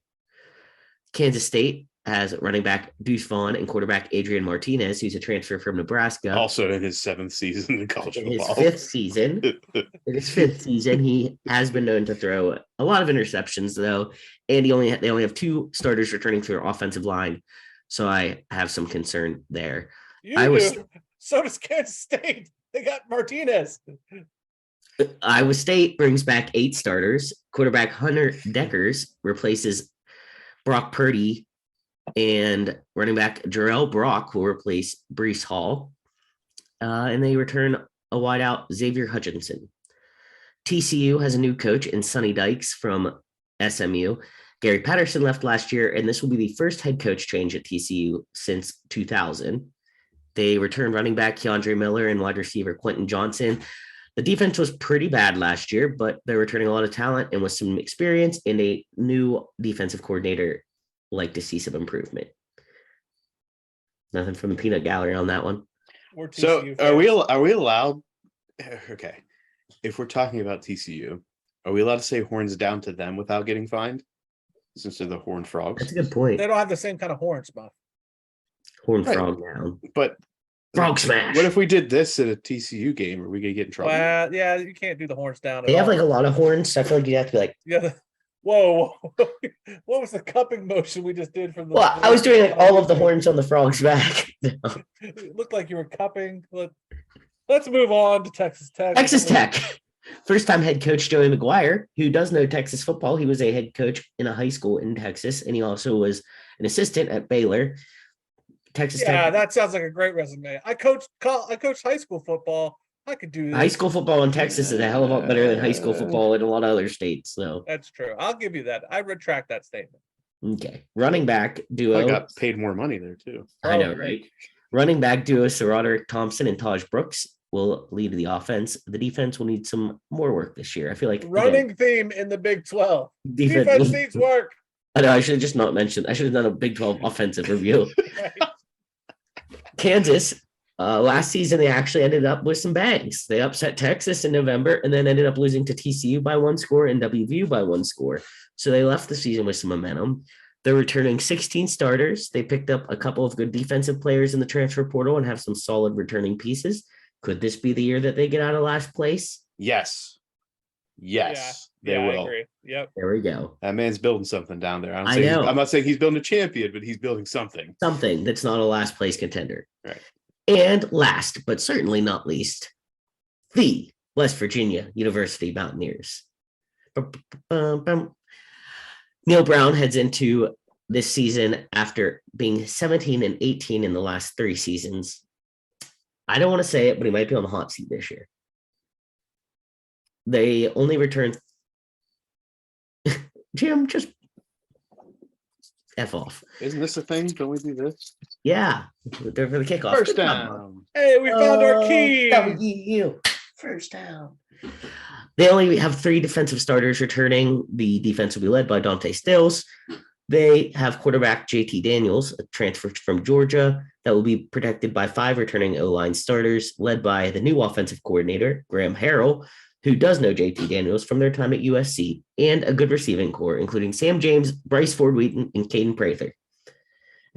Kansas State has running back Deuce Vaughn and quarterback Adrian Martinez, who's a transfer from Nebraska. Also in his 7th season in college In his football. 5th season, he has been known to throw a lot of interceptions, though, and they only have 2 starters returning to their offensive line, so I have some concern there. So does Kansas State. They got Martinez. Iowa State brings back 8 starters. Quarterback Hunter Deckers replaces Brock Purdy, and running back Jarrell Brock will replace Brees Hall, and they return a wideout Xavier Hutchinson. TCU has a new coach in Sonny Dykes from SMU. Gary Patterson left last year, and this will be the first head coach change at TCU since 2000. They returned running back Keandre Miller and wide receiver Quentin Johnson. The defense was pretty bad last year, but they're returning a lot of talent, and with some experience and a new defensive coordinator, like to see some improvement. Nothing from the peanut gallery on that one. We're So TCU are we fans. allowed? Okay, if we're talking about TCU, are we allowed to say horns down to them without getting fined? Since they're the Horned Frogs, That's a good point. They don't have the same kind of horns, Buff. Horn Right. frog down. but Frog smash. what if we did this at a TCU game? Are we gonna get in trouble? Well, yeah, you can't do the horns down. They at have all. like a lot of horns, so I feel like you'd have to be like, Yeah. Whoa. What was the cupping motion we just did from the? well, I was doing like all of the horns on the frog's back. It looked like you were cupping. Let's move on to Texas Tech. Texas Tech. First time head coach Joey McGuire, who does know Texas football. He was a head coach in a high school in Texas, and he also was an assistant at Baylor. Texas Yeah, Tech. that sounds like a great resume. I coached high school football. I could do this. High school football in Texas is a hell of a lot better than high school football in a lot of other states. So, That's true. I'll give you that. I retract that statement. okay. Running back duo. I got paid more money there too. I know, Oh, right? Running back duo, Sir Roderick Thompson and Taj Brooks will lead the offense. The defense will need some more work this year. I feel like again, Running theme in the Big 12. defense. Defense needs work. I know. I should have just not mentioned. I should have done a Big 12 offensive review. Kansas. Last season, they actually ended up with some bangs. They upset Texas in November and then ended up losing to TCU by 1 score and WVU by 1 score. So they left the season with some momentum. They're returning 16 starters. They picked up a couple of good defensive players in the transfer portal and have some solid returning pieces. Could this be the year that they get out of last place? Yes, they I will. agree. Yep. There we go. That man's building something down there. I know. I'm not saying he's building a champion, but he's building something. Something that's not a last place contender. Right. And last, but certainly not least, the West Virginia University Mountaineers. Neil Brown heads into this season after being 17 and 18 in the last 3 seasons. I don't want to say it, but he might be on the hot seat this year. They only returned. Jim, just F off. Isn't this a thing? Don't we do this? Yeah, they're for the kickoff. First Good job, down. Hey, we found our key. WU. First down. They only have 3 defensive starters returning. The defense will be led by Dante Stills. They have quarterback JT Daniels, a transfer from Georgia, that will be protected by 5 returning O-line starters, led by the new offensive coordinator, Graham Harrell, who does know JT Daniels from their time at USC, and a good receiving core, including Sam James, Bryce Ford-Wheaton, and Caden Prather.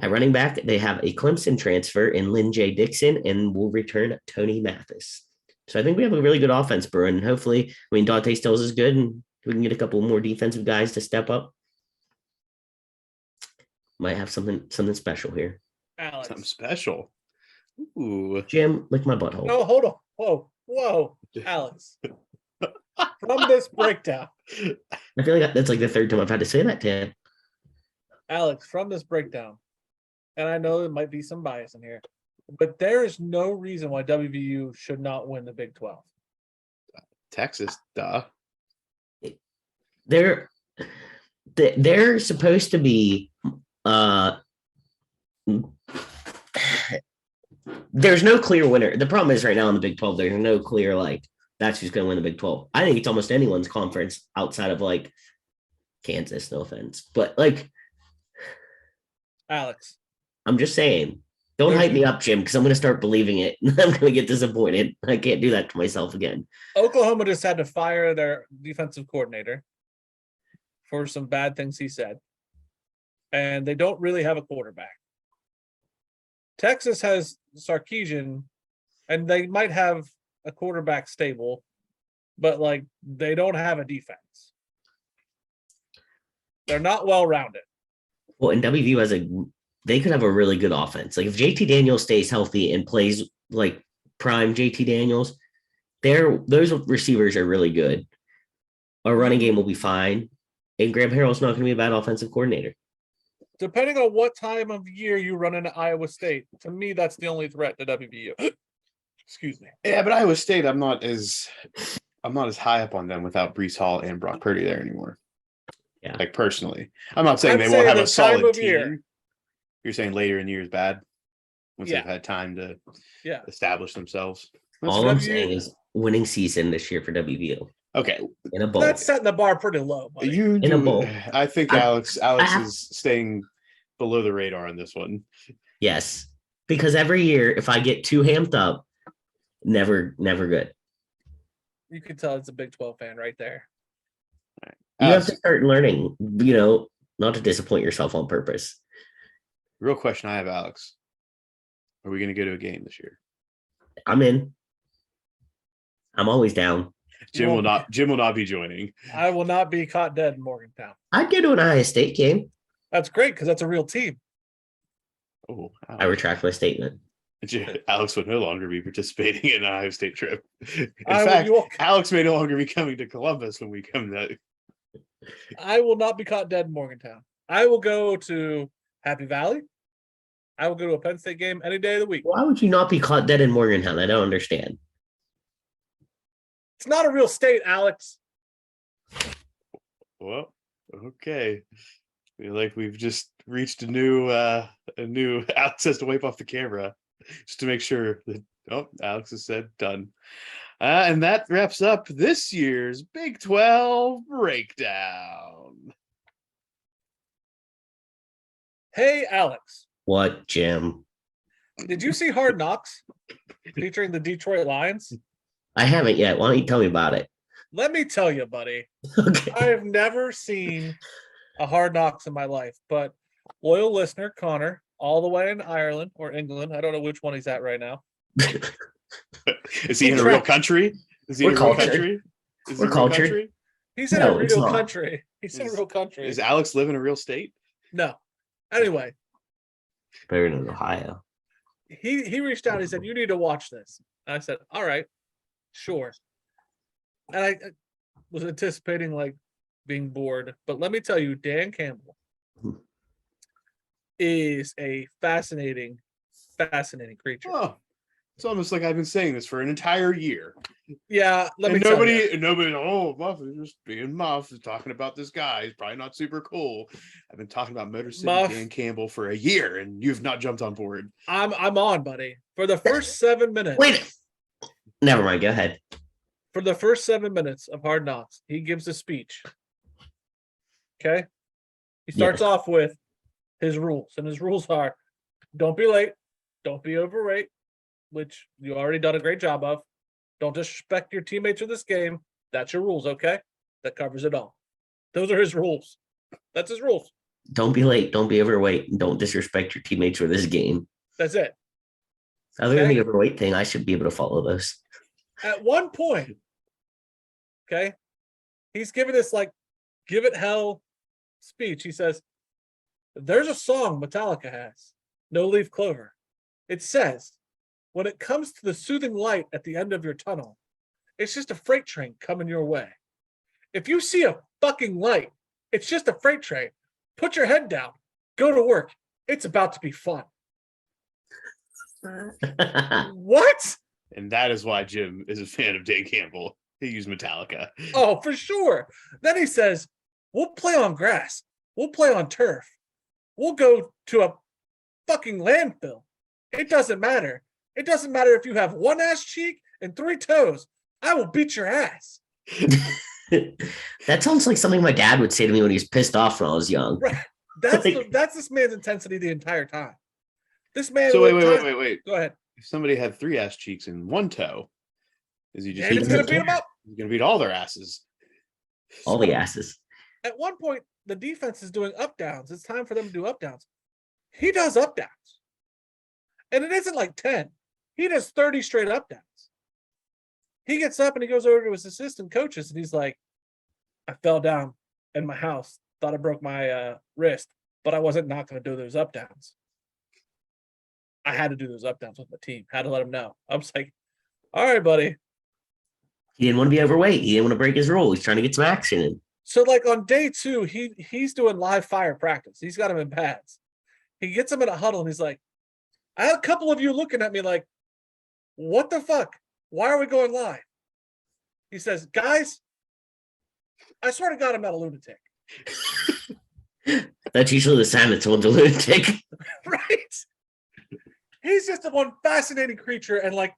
At running back, they have a Clemson transfer in Lynn J. Dixon and will return Tony Mathis. So I think we have a really good offense, bro, and hopefully, Dante Stills is good, and we can get a couple more defensive guys to step up. Might have something special here. Alex. Something special. Ooh. Jim, lick my butthole. No, hold on. Whoa, Alex. From this breakdown, I feel like that's like the 3rd time I've had to say that to him. Alex, from this breakdown, and I know there might be some bias in here, but there is no reason why WVU should not win the Big 12. Texas, duh. They're supposed to be there's no clear winner. The problem is right now in the Big 12, there's no clear like that's who's going to win the Big 12. I think it's almost anyone's conference outside of like Kansas, no offense. But like Alex, I'm just saying, don't hype me up, Jim, because I'm going to start believing it. I'm going to get disappointed. I can't do that to myself again. Oklahoma just had to fire their defensive coordinator for some bad things he said. And they don't really have a quarterback. Texas has Sarkisian, and they might have a quarterback stable, but like they don't have a defense. They're not well rounded. Well, and WVU they could have a really good offense. Like if JT Daniels stays healthy and plays like prime JT Daniels, those receivers are really good. Our running game will be fine. And Graham Harrell's not going to be a bad offensive coordinator. Depending on what time of year you run into Iowa State, to me, that's the only threat to WVU. Excuse me. Yeah, but Iowa State, I'm not as high up on them without Breece Hall and Brock Purdy there anymore. Yeah. Like personally. I'm not saying I'd they say won't have the a time solid of team. year. You're saying later in the year is bad? Once Yeah. they've had time to Yeah. establish themselves. All I'm W- saying is winning season this year for WVU Okay. in a bowl. That's setting the bar pretty low. Buddy. You In a do bowl. I think I- Alex I have- is staying below the radar on this one. Yes, because every year if I get too amped up, never good. You can tell it's a Big 12 fan right there. You have Alex, to start learning, not to disappoint yourself on purpose. real question I have, Alex. Are we going to go to a game this year? I'm in. I'm always down. Jim won't will be. not. Jim will not be joining. I will not be caught dead in Morgantown. I'd go to an Ohio State game. That's great because that's a real team. Oh, I retract my statement. Alex will no longer be participating in an Ohio State trip. In I fact, will, Alex may no longer be coming to Columbus when we come to. I will not be caught dead in Morgantown. I will go to Happy Valley. I will go to a Penn State game any day of the week. Why would you not be caught dead in Morgantown? I don't understand. It's not a real state, Alex. Well, okay. Feel like we've just reached a new Alex has to wipe off the camera just to make sure that Alex has said done. And that wraps up this year's Big 12 breakdown. Hey, Alex, What, Jim? did you see Hard Knocks featuring the Detroit Lions? I haven't yet. Why don't you tell me about it? Let me tell you, buddy, Okay. I have never seen a Hard Knocks in my life, but loyal listener Connor, all the way in Ireland or England, I don't know which one he's at right now. Is he in a real country? Is he We're in a real cultured. country? Is he We're in a real cultured. country? He's in No, a it's real not. country. He's in a real country. Does Alex live in a real state? No. Anyway, Better than Ohio. he reached out. He said, "You need to watch this." And I said, "All right, sure." And I was anticipating like being bored, but let me tell you, Dan Campbell is a fascinating creature. Oh, it's almost like I've been saying this for an entire year. Yeah, let me And tell you. nobody, oh, Muff is just being Muff, is talking about this guy. He's probably not super cool. I've been talking about Motor City Muff. Dan Campbell for a year, and you've not jumped on board. I'm on, buddy. For the first 7 minutes. Wait. Never mind. Go ahead. For the first 7 minutes of Hard Knocks, he gives a speech. Okay? He starts off with his rules, and his rules are don't be late, don't be overweight, which you already done a great job of. Don't disrespect your teammates for this game. That's your rules, okay? That covers it all. Those are his rules. That's his rules. Don't be late. Don't be overweight. And don't disrespect your teammates for this game. That's it. Other than Okay. the overweight thing, I should be able to follow those. At one point, okay, he's giving this like give it hell speech. He says, there's a song Metallica has, No Leaf Clover. It says, when it comes to the soothing light at the end of your tunnel, it's just a freight train coming your way. If you see a fucking light, it's just a freight train. Put your head down. Go to work. It's about to be fun. What? And that is why Jim is a fan of Dan Campbell. He used Metallica. Oh, for sure. Then he says, we'll play on grass. We'll play on turf. We'll go to a fucking landfill. It doesn't matter. It doesn't matter if you have one ass cheek and 3 toes. I will beat your ass. That sounds like something my dad would say to me when he was pissed off when I was young. Right. That's this man's intensity the entire time. This man. So wait. Go ahead. If somebody had 3 ass cheeks and 1 toe, is he just And it's gonna beat him up. He's gonna beat all their asses? All the asses. At one point, the defense is doing up downs. It's time for them to do up downs. He does up downs. And it isn't like 10. He does 30 straight up downs. He gets up and he goes over to his assistant coaches and he's like, I fell down in my house. Thought I broke my wrist, but I wasn't not going to do those up downs. I had to do those up downs with my team. Had to let him know. I was like, all right, buddy. He didn't want to be overweight. He didn't want to break his rule. He's trying to get some action in. So like on day 2, he's doing live fire practice. He's got him in pads. He gets him in a huddle and he's like, I had a couple of you looking at me like, what the fuck? Why are we going live? He says, guys, I swear to God, I'm not a lunatic. That's usually the sign that someone's a lunatic. Right? He's just a one fascinating creature. And like,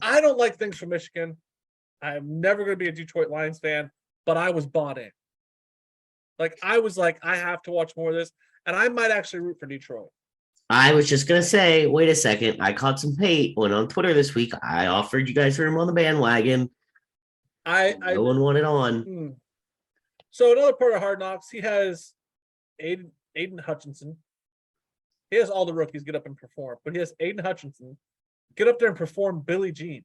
I don't like things from Michigan. I'm never going to be a Detroit Lions fan, but I was bought in. Like, I was like, I have to watch more of this. And I might actually root for Detroit. I was just gonna say, wait a second. I caught some hate when on Twitter this week. I offered you guys room on the bandwagon. I No one wanted on. hmm. So another part of Hard Knocks, he has Aiden Hutchinson. He has all the rookies get up and perform, but he has Aiden Hutchinson get up there and perform Billie Jean.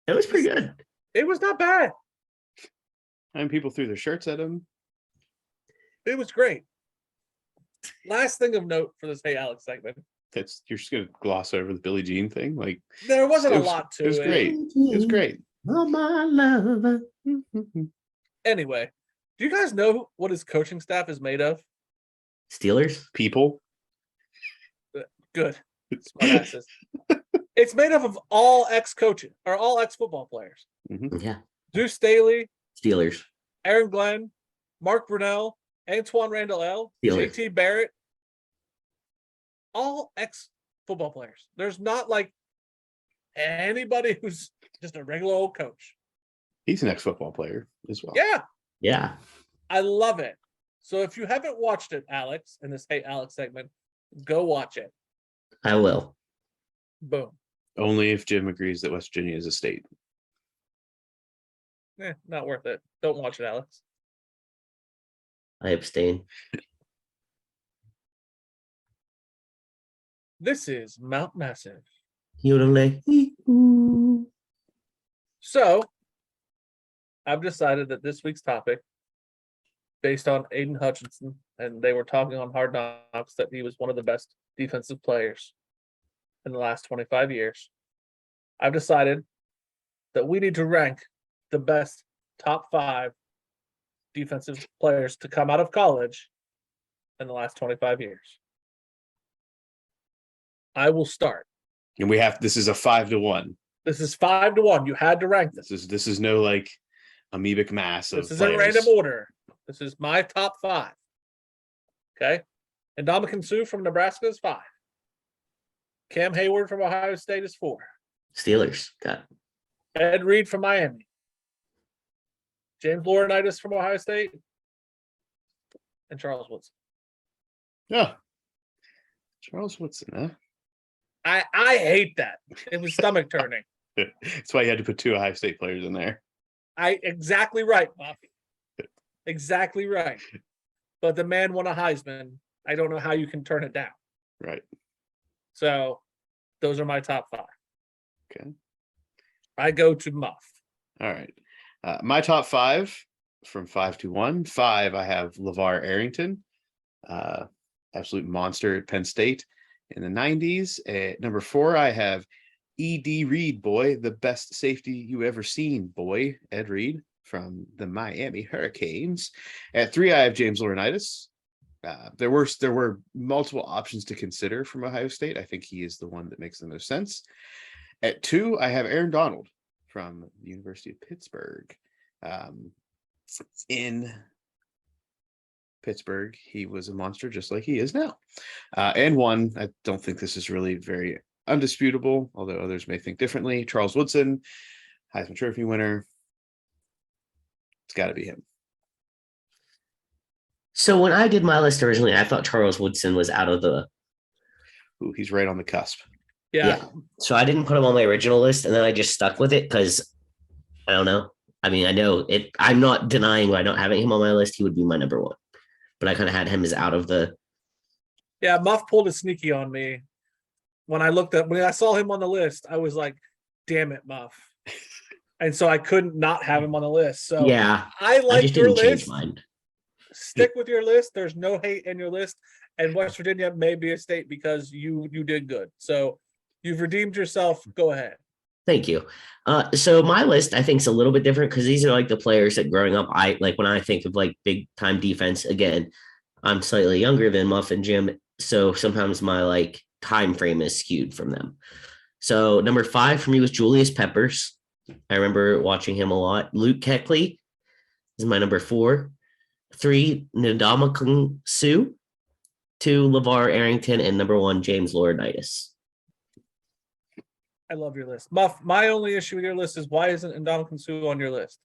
It was pretty good. It was not bad. And people threw their shirts at him. It was great. Last thing of note for this Hey Alex segment. You're just gonna gloss over the Billie Jean thing. Like There wasn't it a was- lot to It was great. It was great. Oh, my love. Anyway, do you guys know what his coaching staff is made of? Steelers? People. Good. Smartasses. It's made up of all ex-coaches or all ex-football players. Yeah. Deuce Staley, Steelers. Aaron Glenn, Mark Brunell, Antoine Randall L, Steelers. JT Barrett, all ex-football players. There's not like anybody who's just a regular old coach. He's an ex-football player as well. Yeah, Yeah. I love it. So if you haven't watched it, Alex, in this Hey Alex segment, go watch it. I will. Boom. Only if Jim agrees that West Virginia is a state. Not worth it. Don't watch it, Alex. I abstain. This is Mount Massive. Yodeling. So I've decided that this week's topic, based on Aiden Hutchinson, and they were talking on Hard Knocks that he was one of the best defensive players in the last 25 years. I've decided that we need to rank the best top 5 defensive players to come out of college in the last 25 years. I will start. And this is a 5-1. This is 5-1. You had to rank this. This is no like amoebic mass of This is players. in random order. This is my top 5. Okay. Ndamukong Suh from Nebraska is 5. Cam Hayward from Ohio State is 4. Steelers. Got Ed Reed from Miami. James Laurinaitis from Ohio State. And Charles Woodson. Yeah. Charles Woodson, huh? I hate that. It was stomach turning. That's why you had to put 2 Ohio State players in there. Exactly right, Buffy. Exactly right. But the man won a Heisman. I don't know how you can turn it down. Right. So those are my top 5. Okay. I go to Muff. All right. My top 5 from 5-1. 5, I have LeVar Arrington, absolute monster at Penn State in the 90s. At number 4, I have E.D. Reed, boy, the best safety you ever seen, boy, Ed Reed from the Miami Hurricanes. At 3, I have James Laurinaitis. There were multiple options to consider from Ohio State. I think he is the one that makes the most sense. At 2, I have Aaron Donald from the University of Pittsburgh. In Pittsburgh, he was a monster just like he is now. And 1, I don't think this is really very undisputable, although others may think differently. Charles Woodson, Heisman Trophy winner. It's got to be him. So when I did my list originally, I thought Charles Woodson was out of the. Ooh, he's right on the cusp. Yeah. So I didn't put him on my original list, and then I just stuck with it because I don't know. I mean, I know it. I'm not denying by not having him on my list. He would be my number 1, but I kind of had him as out of the. Yeah, Muff pulled a sneaky on me. When I saw him on the list, I was like, damn it, Muff. And so I couldn't not have him on the list. So Yeah, I I like just your didn't change list. mine. Stick with your list. There's no hate in your list. And West Virginia may be a state because you did good. So you've redeemed yourself. Go ahead. Thank you. So my list, I think, is a little bit different because these are like the players that growing up, I like when I think of like big time defense. Again, I'm slightly younger than Muff and Jim, so sometimes my like time frame is skewed from them. So number 5 for me was Julius Peppers. I remember watching him a lot. Luke Kuechly is my number 4. 3, Ndamukong Suh. 2, LeVar Arrington, and number 1, James Laurinaitis. I love your list. Muff, my only issue with your list is why isn't Ndamukong Suh on your list?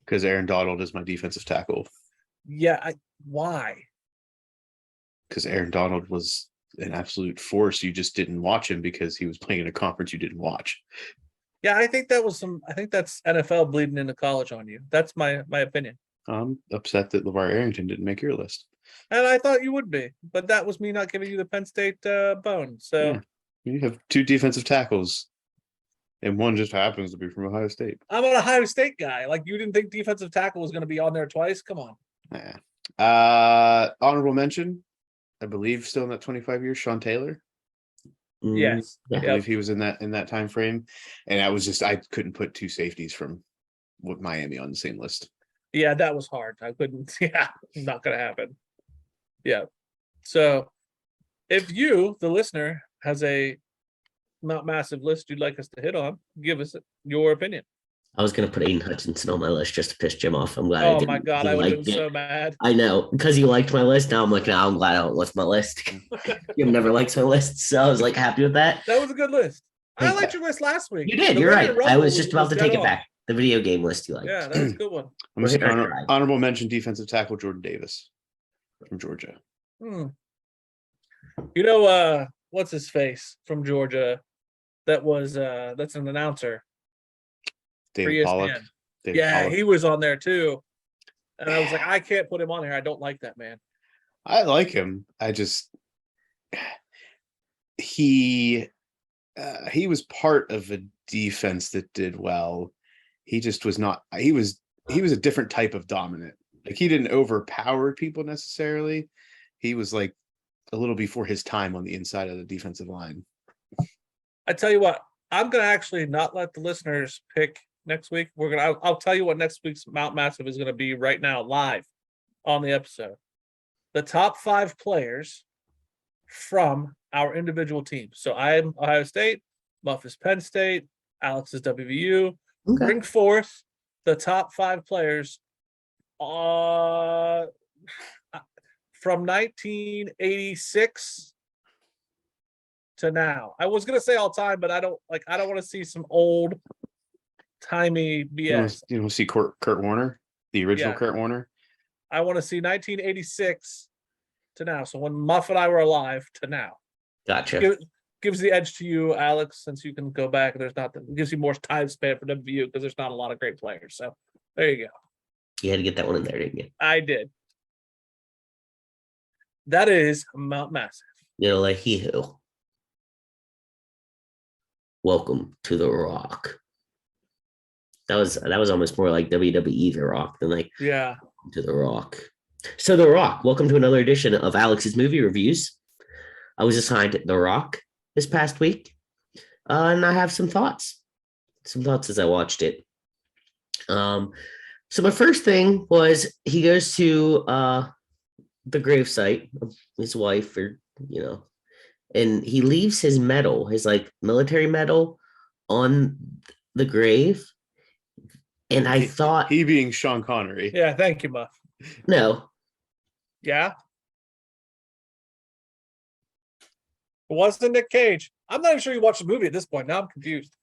Because Aaron Donald is my defensive tackle. Yeah, why? because Aaron Donald was an absolute force. You just didn't watch him because he was playing in a conference you didn't watch. Yeah, I think that's NFL bleeding into college on you. That's my opinion. I'm upset that LeVar Arrington didn't make your list. And I thought you would be, but that was me not giving you the Penn State bone. So Yeah. You have 2 defensive tackles, and one just happens to be from Ohio State. I'm an Ohio State guy. Like, you didn't think defensive tackle was going to be on there twice? Come on. Honorable mention, I believe, still in that 25 years, Sean Taylor. Yes. I Yeah. believe he was in that time frame, and I couldn't put 2 safeties from with Miami on the same list. Yeah, that was hard. I couldn't. Yeah, not going to happen. Yeah. So if you, the listener, has a Mount Massive list you'd like us to hit on, give us your opinion. I was gonna put Aiden Hutchinson on my list just to piss Jim off. I'm glad. Oh my God, I would have been so mad. I know, because you liked my list. Now I'm like, no, I'm glad I don't list my list. Jim never likes my list, so I was like happy with that. That was a good list. I Thank liked your list last week. You did. The You're right. Royal I Rumble was just about to take dead it on. back. The video game list you liked. Yeah, that was a good one. I'm gonna say We're gonna try. honorable mention defensive tackle Jordan Davis from Georgia. You know, what's his face from Georgia? That's an announcer. David Pollock. ESPN. David Yeah, Pollock. he was on there too. And I was like, I can't put him on here. I don't like that man. I like him. I just he was part of a defense that did well. He just was not. He was a different type of dominant. Like, he didn't overpower people necessarily. He was like a little before his time on the inside of the defensive line. I tell you what, I'm gonna actually not let the listeners pick next week. I'll tell you what next week's Mount Massive is gonna be right now, live on the episode. The top 5 players from our individual teams. So I'm Ohio State, Muff is Penn State, Alex is WVU. Okay. Bring forth the top 5 players from 1986 to now. I was gonna say all time, but I don't want to see some old timey BS. You want to see Kurt Warner, the original Yeah. Kurt Warner? I want to see 1986 to now. So when Muff and I were alive to now. Gotcha. Gives the edge to you, Alex, since you can go back. It gives you more time span for WVU because there's not a lot of great players. So there you go. You had to get that one in there, didn't you? I did. That is Mount Massive. Like he-hoo. Welcome to The Rock. That was almost more like WWE The Rock than like Yeah. to The Rock. So The Rock, welcome to another edition of Alex's movie reviews. I was assigned The Rock this past week, and I have some thoughts as I watched it. So my first thing was he goes to the gravesite of his wife, and he leaves his medal, his like military medal, on the grave. And I thought, He being Sean Connery. Yeah. Thank you, Muff. no, Yeah. It wasn't Nick Cage. I'm not even sure you watched the movie at this point. Now I'm confused.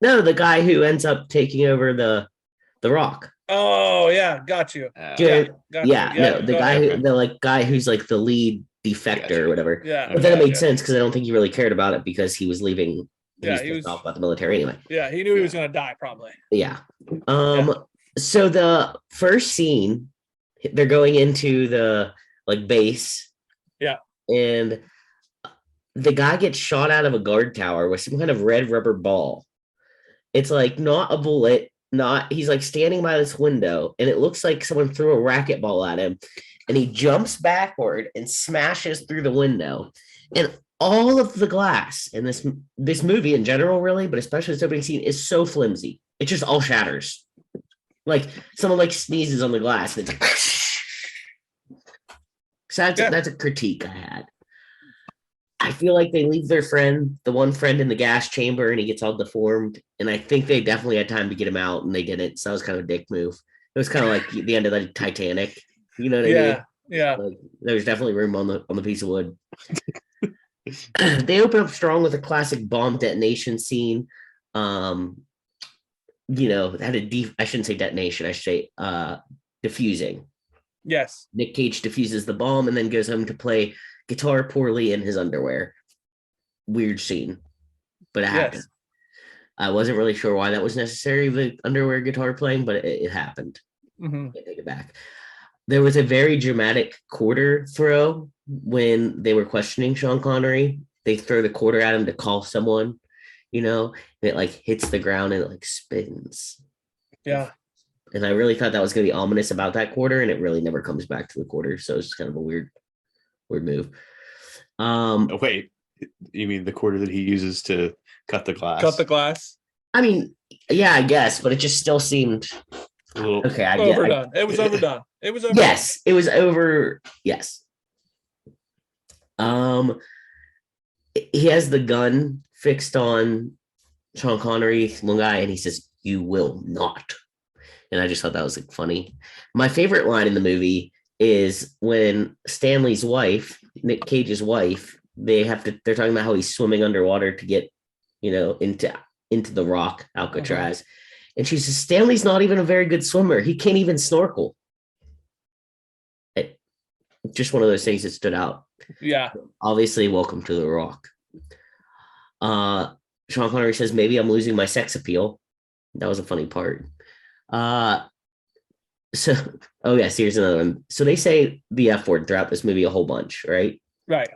the guy who ends up taking over the Rock. Oh yeah, got you. Jared- Got Yeah, you. no, the go guy ahead. guy who's like the lead defector Gotcha. or whatever. Yeah. But then it made gotcha. sense because I don't think he really cared about it because he was leaving. Yeah, He he was was- pissed off about the military anyway. Yeah, he knew he was gonna die probably. Yeah. So the first scene, they're going into the like base. Yeah. And the guy gets shot out of a guard tower with some kind of red rubber ball. It's like not a bullet, he's like standing by this window, and it looks like someone threw a racquetball at him, and he jumps backward and smashes through the window. And all of the glass in this movie in general, really, but especially this opening scene, is so flimsy. It just all shatters. Like someone like sneezes on the glass, and it's like so that's a critique I had. I feel like they leave their friend, the one friend, in the gas chamber, and he gets all deformed. And I think they definitely had time to get him out, and they didn't. So that was kind of a dick move. It was kind of like the end of the Titanic. You know what I mean? Yeah. Like, there was definitely room on the piece of wood. They open up strong with a classic bomb detonation scene. Had a I shouldn't say detonation. I should say diffusing. Yes. Nick Cage defuses the bomb and then goes home to play guitar poorly in his underwear. Weird scene, but it happened. Yes. I wasn't really sure why that was necessary, the underwear guitar playing, but it happened. Hmm. I take it back. There was a very dramatic quarter throw when they were questioning Sean Connery. They throw the quarter at him to call someone, and it like hits the ground and it like spins. Yeah. And I really thought that was going to be ominous about that quarter, and it really never comes back to the quarter. So it's just kind of a weird move. Oh, wait, you mean the quarter that he uses to cut the glass? Cut the glass. I mean, yeah, I guess, but it just still seemed A little okay. I get Overdone. It was overdone. It was overdone. Yes, it was over. Yes. He has the gun fixed on Sean Connery, one guy, and he says, "You will not." And I just thought that was like funny. My favorite line in the movie is when Stanley's wife, Nick Cage's wife, they're talking about how he's swimming underwater to get, into the rock, Alcatraz. And she says, Stanley's not even a very good swimmer. He can't even snorkel. Just one of those things that stood out. Yeah. Obviously, welcome to the rock. Sean Connery says, maybe I'm losing my sex appeal. That was a funny part. So here's another one. So they say the F word throughout this movie a whole bunch, right? Right.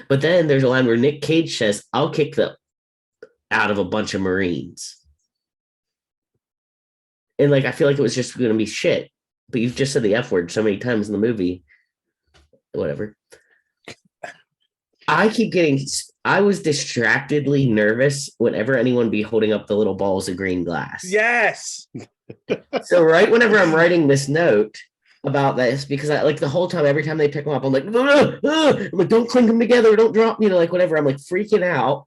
But then there's a line where Nick Cage says, I'll kick the out of a bunch of Marines. And like, I feel like it was just going to be shit, but you've just said the F word so many times in the movie. Whatever. I was distractedly nervous whenever anyone be holding up the little balls of green glass. Yes. So right whenever I'm writing this note about this, because I like the whole time, every time they pick them up, I'm like, I'm like, don't clink them together, don't drop, like whatever. I'm like freaking out.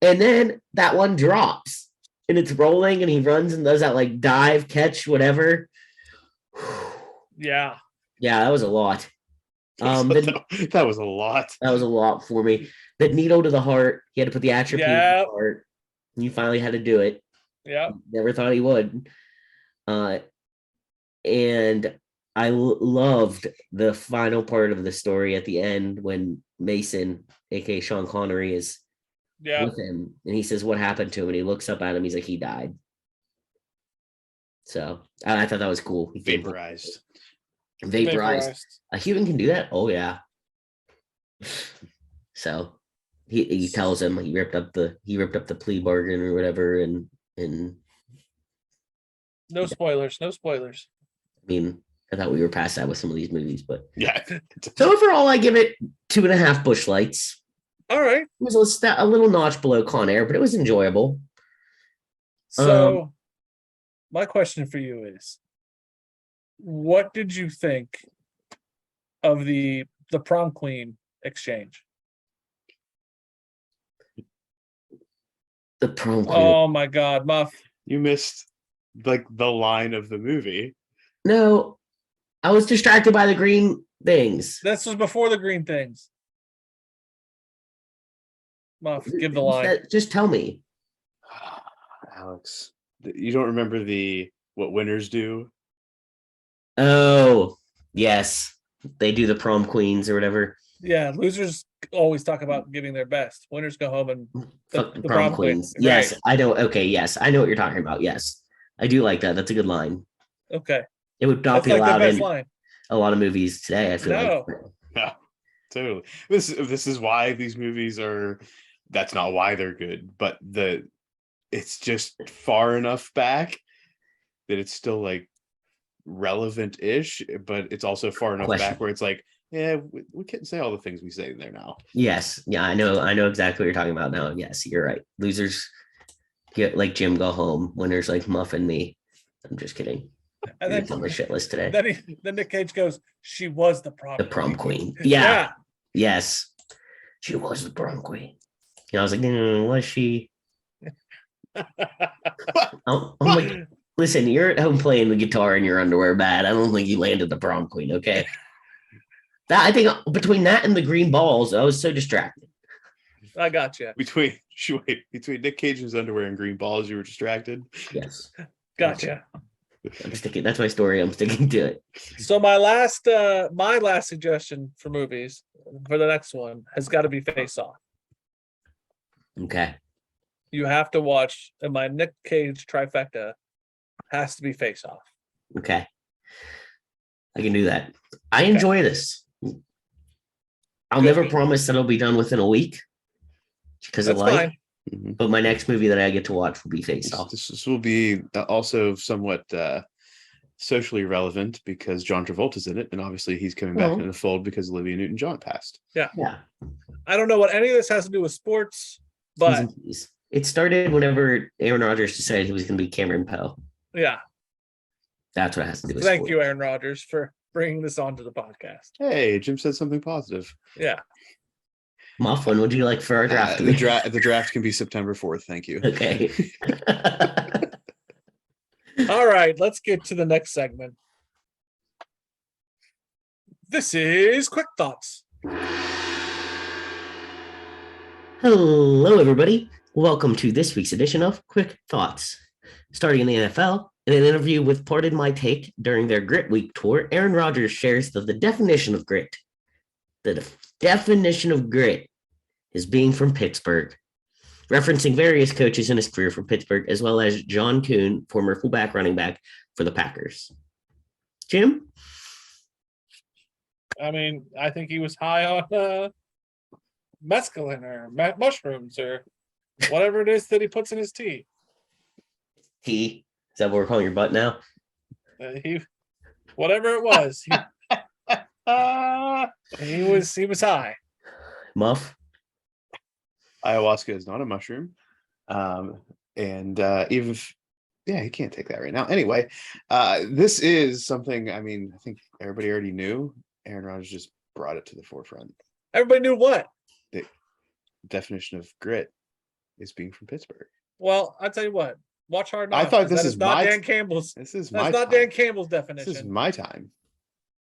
And then that one drops and it's rolling and he runs and does that like dive, catch, whatever. Yeah. Yeah, that was a lot. That was a lot. That was a lot for me. The needle to the heart. He had to put the atropine in the heart. And you finally had to do it. Yeah. Never thought he would. And I loved the final part of the story at the end when Mason, aka Sean Connery, is with him, and he says, "What happened to him?" And he looks up at him. He's like, "He died." So I thought that was cool. He Vaporized. A human can do that? Oh yeah. So he tells him he ripped up the plea bargain or whatever, and no spoilers. I mean, I thought we were past that with some of these movies, but yeah. So overall, I give it 2.5 Busch Lights. All right. It was a little notch below Con Air, but it was enjoyable. So my question for you is, what did you think of the prom queen exchange? The prom queen. Oh my God, Muff. You missed like the line of the movie. No, I was distracted by the green things. This was before the green things. Muff, give the line. Just tell me. Alex, you don't remember what winners do? Oh, yes. They do the prom queens or whatever. Yeah, losers always talk about giving their best. Winners go home and the prom queens. Yes, right. I don't. Okay, yes, I know what you're talking about. Yes, I do like that. That's a good line. Okay. It would not be allowed in a lot of movies today, I feel like. No, totally. This is why these movies are. That's not why they're good, but it's just far enough back that it's still like relevant-ish, but it's also far enough back where it's like, yeah, we can't say all the things we say in there now. Yes, yeah, I know exactly what you're talking about now. Yes, you're right. Losers get like Jim go home. Winners like Muff and me. I'm just kidding. And then it's on my shit list today. Then Nick Cage goes, "She was the prom queen." Yeah. Yes, she was the prom queen. And I was like, was she? I'm like, listen, you're at home playing the guitar in your underwear bad. I don't think you landed the prom queen, okay? I think between that and the green balls, I was so distracted. I got you. Between Nick Cage's underwear and green balls, you were distracted? Yes. Gotcha. I'm sticking. That's my story. I'm sticking to it. So my last suggestion for movies for the next one has got to be Face Off. Okay. You have to watch, and my Nick Cage trifecta has to be Face Off. Okay. I can do that. I enjoy this. I'll Good. never promise that it'll be done within a week because of That's life. fine. Mhm. But my next movie that I get to watch will be Face This, Off. this will be also somewhat socially relevant because John Travolta's in it, and obviously he's coming back Well. into the fold because Olivia Newton-John passed. Yeah. I don't know what any of this has to do with sports, but It started whenever Aaron Rodgers decided he was going to be Cameron Poe. yeah. That's what it has to do with Thank sports. you, Aaron Rodgers, for bringing this onto the podcast. Hey, Jim said something positive. Yeah. Muff, when would you like for our draft? to The be? draft. The draft can be September 4th. Thank you. Okay. All right, let's get to the next segment. This is Quick Thoughts. Hello, everybody. Welcome to this week's edition of Quick Thoughts. Starting in the NFL, in an interview with Pardon My Take during their Grit Week tour, Aaron Rodgers shares that the definition of grit. The definition of grit is being from Pittsburgh, referencing various coaches in his career from Pittsburgh, as well as John Kuhn, former fullback running back for the Packers. Jim? I mean, I think he was high on mescaline or mushrooms or whatever it is that he puts in his tea. Tea. Is that what we're calling your butt now? Whatever it was, he was high. Muff? Ayahuasca is not a mushroom, and even if, he can't take that right now. Anyway, this is something. I mean, I think everybody already knew. Aaron Rodgers just brought it to the forefront. Everybody knew what? The definition of grit is being from Pittsburgh. Well, I'll tell you what. Watch Hard Knocks. I thought this that is not my Dan Campbell's. This is That's my not time. Dan Campbell's definition. This is my time.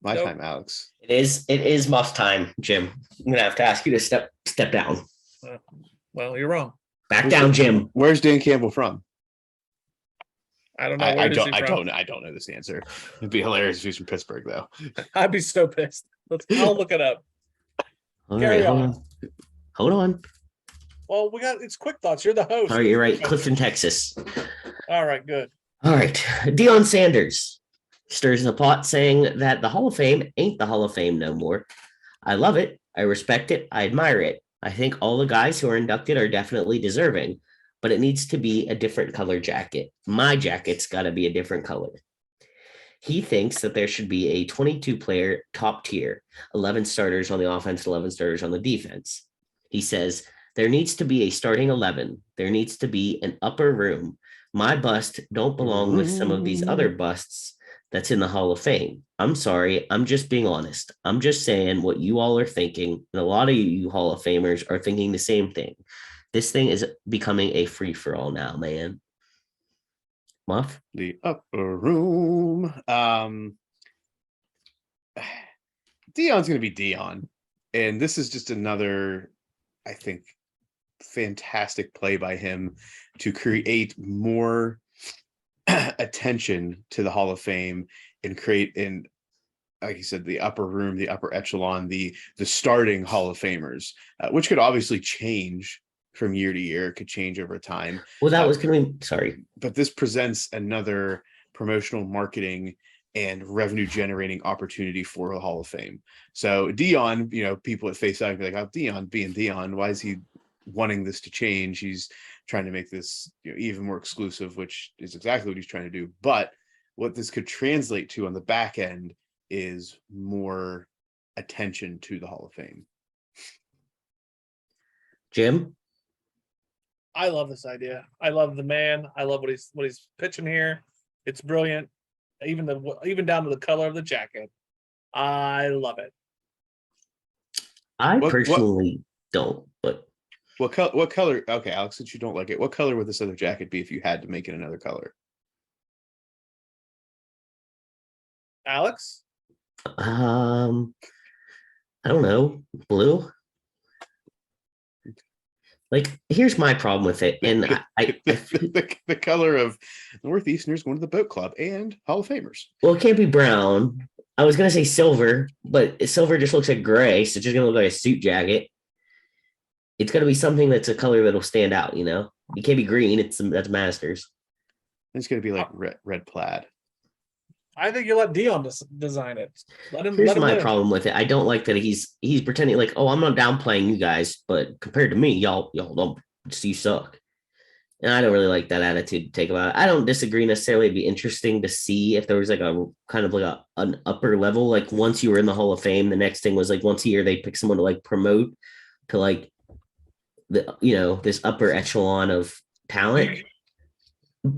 My Nope. time, Alex. It is Muff's time, Jim. I'm gonna have to ask you to step down. Well, you're wrong. Back down, Jim. Where's Dan Campbell from? I don't know. I Where is he don't. from? I don't know this answer. It'd be hilarious if he's from Pittsburgh, though. I'd be so pissed. I'll look it up. All Carry right, on. hold on. Well, it's Quick Thoughts. You're the host. All right, you're right. Clifton, Texas. All right, good. All right. Deion Sanders stirs the pot saying that the Hall of Fame ain't the Hall of Fame no more. I love it. I respect it. I admire it. I think all the guys who are inducted are definitely deserving, but it needs to be a different color jacket. My jacket's got to be a different color. He thinks that there should be a 22-player top tier, 11 starters on the offense, 11 starters on the defense. He says, there needs to be a starting 11. There needs to be an upper room. My bust don't belong with some of these other busts that's in the Hall of Fame. I'm sorry. I'm just being honest. I'm just saying what you all are thinking. And a lot of you Hall of Famers are thinking the same thing. This thing is becoming a free-for-all now, man. Muff? The upper room. Deion's going to be Deion. And this is just another, I think, fantastic play by him to create more attention to the Hall of Fame and create, in, like you said, the upper room, the upper echelon, the starting Hall of Famers, which could obviously change from year to year. It could change over time. Well, that was going to be, sorry. But this presents another promotional, marketing, and revenue generating opportunity for the Hall of Fame. So Deion, people at face value be like, oh, Deion being Deion, why is he wanting this to change? He's trying to make this even more exclusive, which is exactly what he's trying to do. But what this could translate to on the back end is more attention to the Hall of Fame. Jim? I love this idea. I love the man. I love what he's pitching here. It's brilliant. Even down to the color of the jacket. I love it. I personally don't, but what color? Okay, Alex, since you don't like it, what color would this other jacket be if you had to make it another color? Alex? I don't know. Blue? Like, here's my problem with it. And The color of Northeasterners going to the boat club and Hall of Famers. well, it can't be brown. I was going to say silver, but silver just looks like gray. So it's just going to look like a suit jacket. It's going to be something that's a color that'll stand out, you know? It can't be green. That's Masters. It's going to be like red plaid. I think you let Dion design it. Here's let him my live. problem with it. I don't like that he's pretending like, oh, I'm not downplaying you guys, but compared to me, y'all don't. You suck. And I don't really like that attitude to take about it. I don't disagree necessarily. It'd be interesting to see if there was like a kind of like an upper level. Like once you were in the Hall of Fame, the next thing was like once a year they pick someone to like promote to like this upper echelon of talent.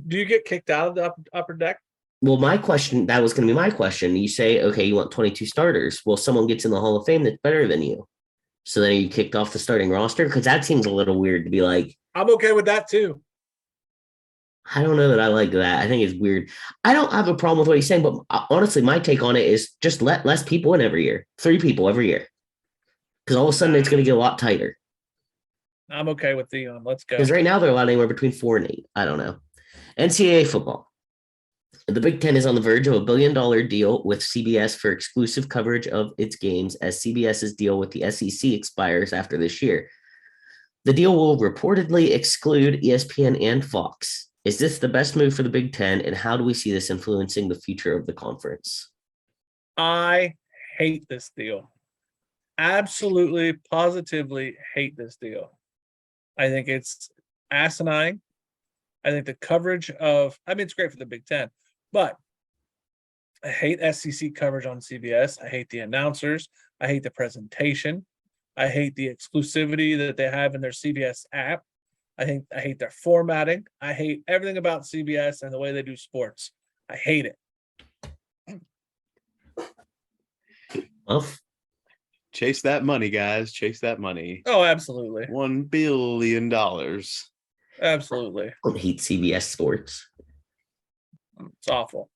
Do you get kicked out of the upper deck? Well, that was going to be my question. You say, okay, you want 22 starters. Well, someone gets in the Hall of Fame that's better than you. So then you kicked off the starting roster? Because that seems a little weird to be like. I'm okay with that too. I don't know that I like that. I think it's weird. I don't have a problem with what he's saying, but honestly, my take on it is just let less people in every year. 3 people every year. Because all of a sudden it's going to get a lot tighter. I'm okay with let's go. Because right now they're allowed anywhere between 4 and 8. I don't know. NCAA football. The Big Ten is on the verge of $1 billion deal with CBS for exclusive coverage of its games as CBS's deal with the SEC expires after this year. The deal will reportedly exclude ESPN and Fox. Is this the best move for the Big Ten, and how do we see this influencing the future of the conference? I hate this deal. Absolutely, positively hate this deal. I think it's asinine. I think the coverage it's great for the Big Ten, but I hate SEC coverage on CBS. I hate the announcers. I hate the presentation. I hate the exclusivity that they have in their CBS app. I hate their formatting. I hate everything about CBS and the way they do sports. I hate it. Well, chase that money, guys. Chase that money. Oh, absolutely. $1 billion. Absolutely. I don't hate CBS sports. It's awful.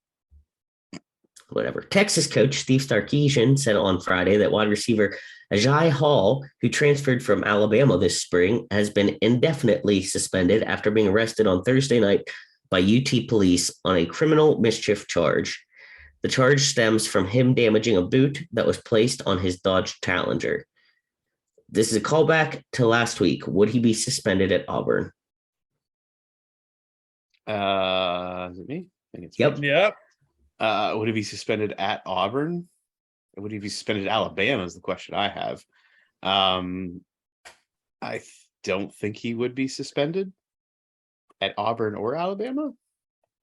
Whatever. Texas coach Steve Sarkisian said on Friday that wide receiver Ajay Hall, who transferred from Alabama this spring, has been indefinitely suspended after being arrested on Thursday night by UT police on a criminal mischief charge. The charge stems from him damaging a boot that was placed on his Dodge Challenger. This is a callback to last week. Would he be suspended at Auburn? Is it me? I think it's Yep. me. Yep. Would he be suspended at Auburn? Or would he be suspended at Alabama is the question I have. I don't think he would be suspended at Auburn or Alabama.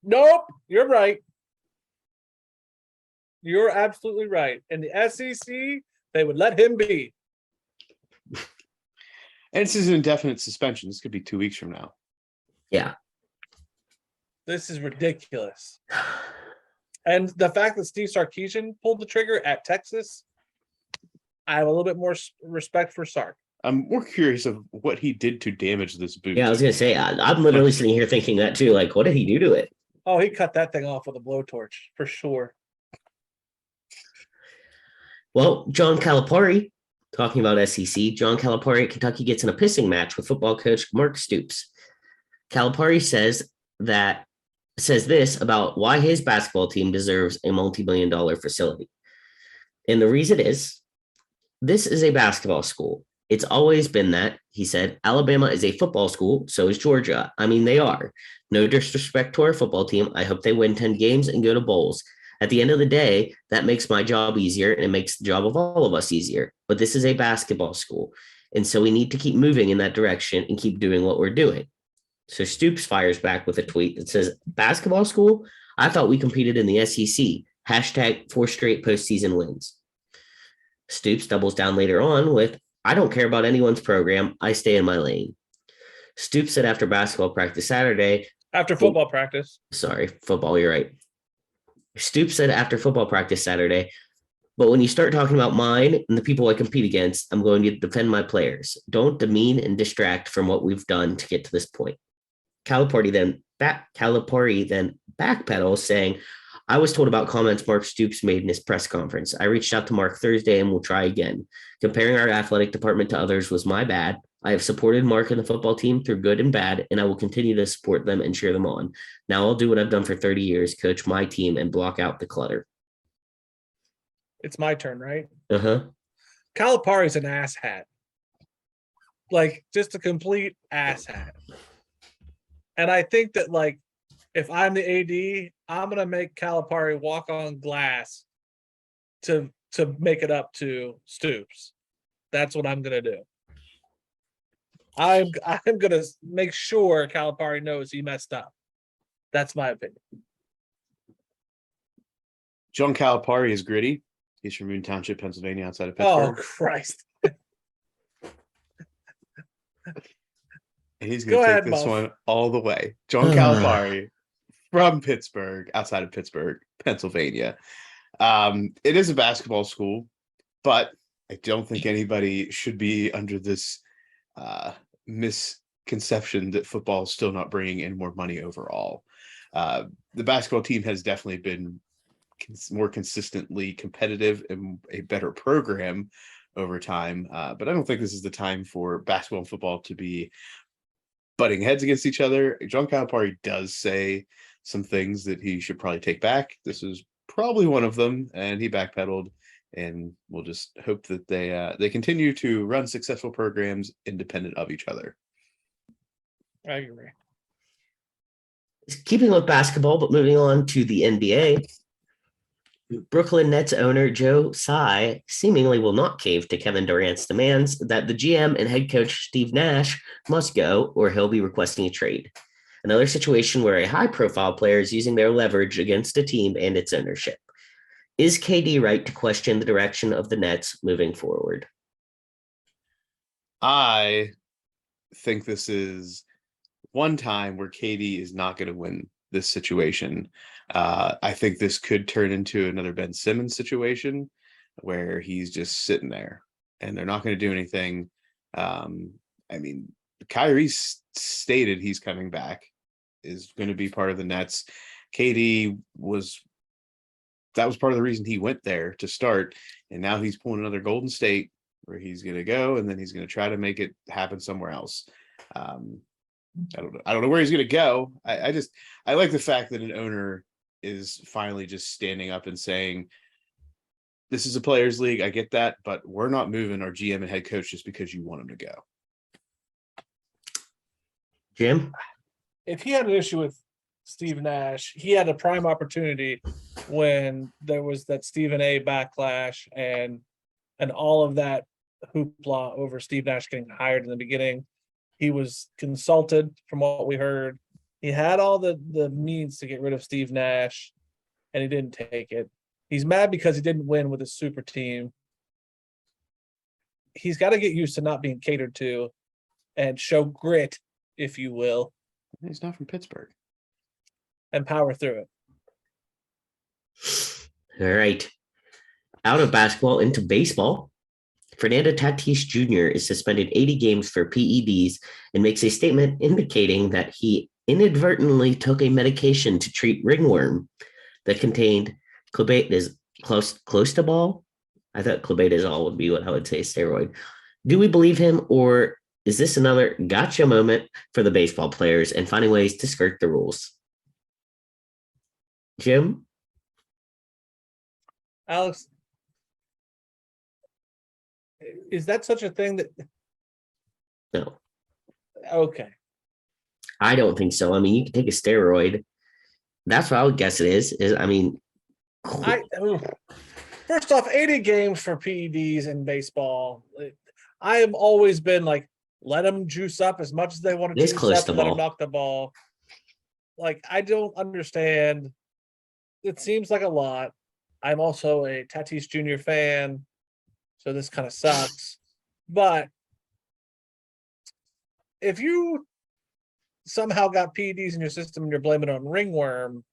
Nope. You're right. You're absolutely right. In the SEC, they would let him be. And this is an indefinite suspension. This could be 2 weeks from now. Yeah. This is ridiculous. And the fact that Steve Sarkisian pulled the trigger at Texas, I have a little bit more respect for Sark. I'm more curious of what he did to damage this boot. Yeah, I was going to say, I'm literally sitting here thinking that too. Like, what did he do to it? Oh, he cut that thing off with a blowtorch for sure. Well, John Calipari, talking about SEC, John Calipari at Kentucky gets in a pissing match with football coach Mark Stoops. Calipari says this about why his basketball team deserves a multi-billion-dollar facility. And the reason is, this is a basketball school. It's always been that, he said. Alabama is a football school, so is Georgia. I mean, they are. No disrespect to our football team. I hope they win 10 games and go to bowls. At the end of the day, that makes my job easier and it makes the job of all of us easier. But this is a basketball school. And so we need to keep moving in that direction and keep doing what we're doing. So Stoops fires back with a tweet that says, basketball school? I thought we competed in the SEC. Hashtag 4 straight postseason wins. Stoops doubles down later on with, I don't care about anyone's program. I stay in my lane. Stoops said after basketball practice Saturday. After football practice. Sorry, football, you're right. Stoops said after football practice Saturday, but when you start talking about mine and the people I compete against, I'm going to defend my players. Don't demean and distract from what we've done to get to this point. Calipari then backpedals, saying, I was told about comments Mark Stoops made in his press conference. I reached out to Mark Thursday and we'll try again. Comparing our athletic department to others was my bad. I have supported Mark and the football team through good and bad, and I will continue to support them and cheer them on. Now I'll do what I've done for 30 years, coach my team and block out the clutter. It's my turn, right? Uh-huh. Calipari's an asshat. Like, just a complete asshat. And I think that, like, if I'm the AD, I'm gonna make Calipari walk on glass to make it up to Stoops. That's what I'm gonna do. I'm gonna make sure Calipari knows he messed up. That's my opinion. John Calipari is gritty. He's from Moon Township, Pennsylvania, outside of Oh Pittsburgh. Christ! And he's Go going to ahead, take this Muff. one all the way. John Calipari from Pittsburgh, outside of Pittsburgh, Pennsylvania. It is a basketball school, but I don't think anybody should be under this misconception that football is still not bringing in more money overall. The basketball team has definitely been more consistently competitive and a better program over time, but I don't think this is the time for basketball and football to be butting heads against each other. John Calipari does say some things that he should probably take back. This is probably one of them, and he backpedaled. And we'll just hope that they continue to run successful programs independent of each other. I agree. Keeping with basketball, but moving on to the NBA. Brooklyn Nets owner Joe Tsai seemingly will not cave to Kevin Durant's demands that the GM and head coach Steve Nash must go, or he'll be requesting a trade. Another situation where a high-profile player is using their leverage against a team and its ownership. Is KD right to question the direction of the Nets moving forward? I think this is one time where KD is not going to win this situation. I think this could turn into another Ben Simmons situation where he's just sitting there and they're not going to do anything. I mean, Kyrie stated he's coming back, is going to be part of the Nets. KD that was part of the reason he went there to start. And now he's pulling another Golden State where he's going to go and then he's going to try to make it happen somewhere else. I don't know where he's going to go. I like the fact that an owner is finally just standing up and saying, this is a players league. I get that, but we're not moving our GM and head coach just because you want him to go. Jim? If he had an issue with Steve Nash, he had a prime opportunity when there was that Stephen A backlash and all of that hoopla over Steve Nash getting hired in the beginning. He was consulted, from what we heard. He had all the means to get rid of Steve Nash, and he didn't take it. He's mad because he didn't win with his super team. He's got to get used to not being catered to and show grit, if you will. He's not from Pittsburgh. And power through it. All right. Out of basketball into baseball. Fernando Tatis Jr. is suspended 80 games for PEDs and makes a statement indicating that he inadvertently took a medication to treat ringworm that contained clostebol. I thought clobetasol would be what I would say, steroid. Do we believe him, or is this another gotcha moment for the baseball players and finding ways to skirt the rules? Jim? Alex, is that such a thing that... No. Okay. I don't think so. I mean, you can take a steroid. That's what I would guess it is. First off, 80 games for PEDs in baseball. I have always been like, let them juice up as much as they want to This juice close up to and let them ball. knock the ball. Like, I don't understand. It seems like a lot. I'm also a Tatis Jr. fan, so this kind of sucks. But if you somehow got PEDs in your system and you're blaming it on ringworm,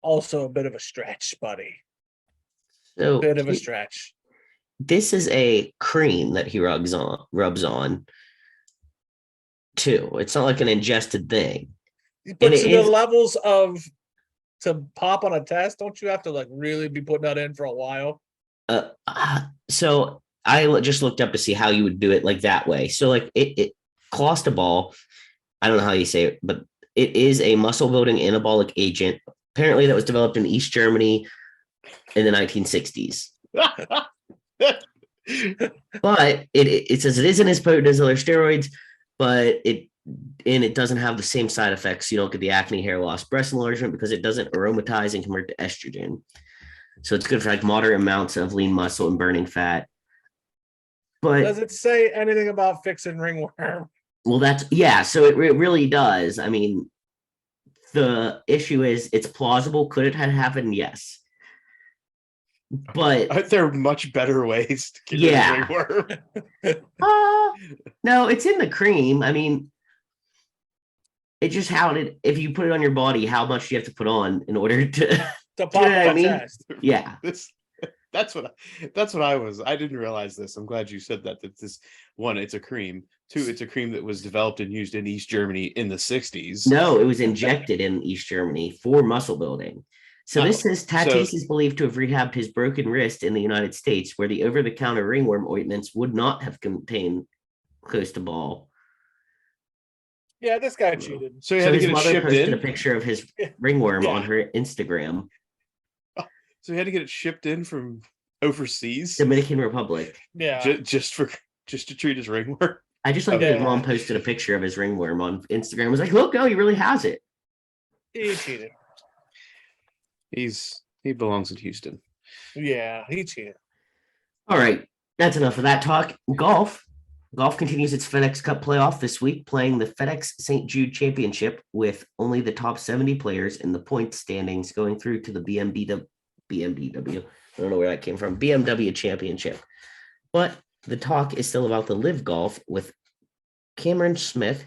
also a bit of a stretch, buddy. So Bit of a stretch. This is a cream that he rubs on too. It's not like an ingested thing. But to the levels of to pop on a test, don't you have to like really be putting that in for a while? So just looked up to see how you would do it like that way. So like it cost a ball. I don't know how you say it, but it is a muscle building anabolic agent. Apparently that was developed in East Germany in the 1960s. But it says it isn't as potent as other steroids, but it doesn't have the same side effects. You don't get the acne, hair loss, breast enlargement because it doesn't aromatize and convert to estrogen. So it's good for like moderate amounts of lean muscle and burning fat. But Does it say anything about fixing ringworm? well, so it really does. I mean, the issue is it's plausible. Could it have happened? Yes. But Aren't there much better ways to get Yeah. rid of ringworm? no, it's in the cream. I mean, it just if you put it on your body, how much do you have to put on in order to To pop you know what I the mean? test. Yeah. That's what I was. I didn't realize this. I'm glad you said that. That this one, it's a cream. Two, it's a cream that was developed and used in East Germany in the 60s. No, it was injected in East Germany for muscle building. So this says Tatis is believed to have rehabbed his broken wrist in the United States, where the over-the-counter ringworm ointments would not have contained close to ball. Yeah, this guy cheated. So he had to his get it mother shipped posted in. a picture of his ringworm Yeah. on her Instagram. So he had to get it shipped in from overseas, Dominican Republic. Yeah. just to treat his ringworm. I just like that his mom posted a picture of his ringworm on Instagram. I was like, look, he really has it. He cheated. He belongs in Houston. Yeah, he cheated. All right, that's enough of that talk. Golf continues its FedEx Cup playoff this week, playing the FedEx St. Jude Championship with only the top 70 players in the points standings going through to the BMW. I don't know where that came from. BMW Championship. But the talk is still about the Live Golf with Cameron Smith,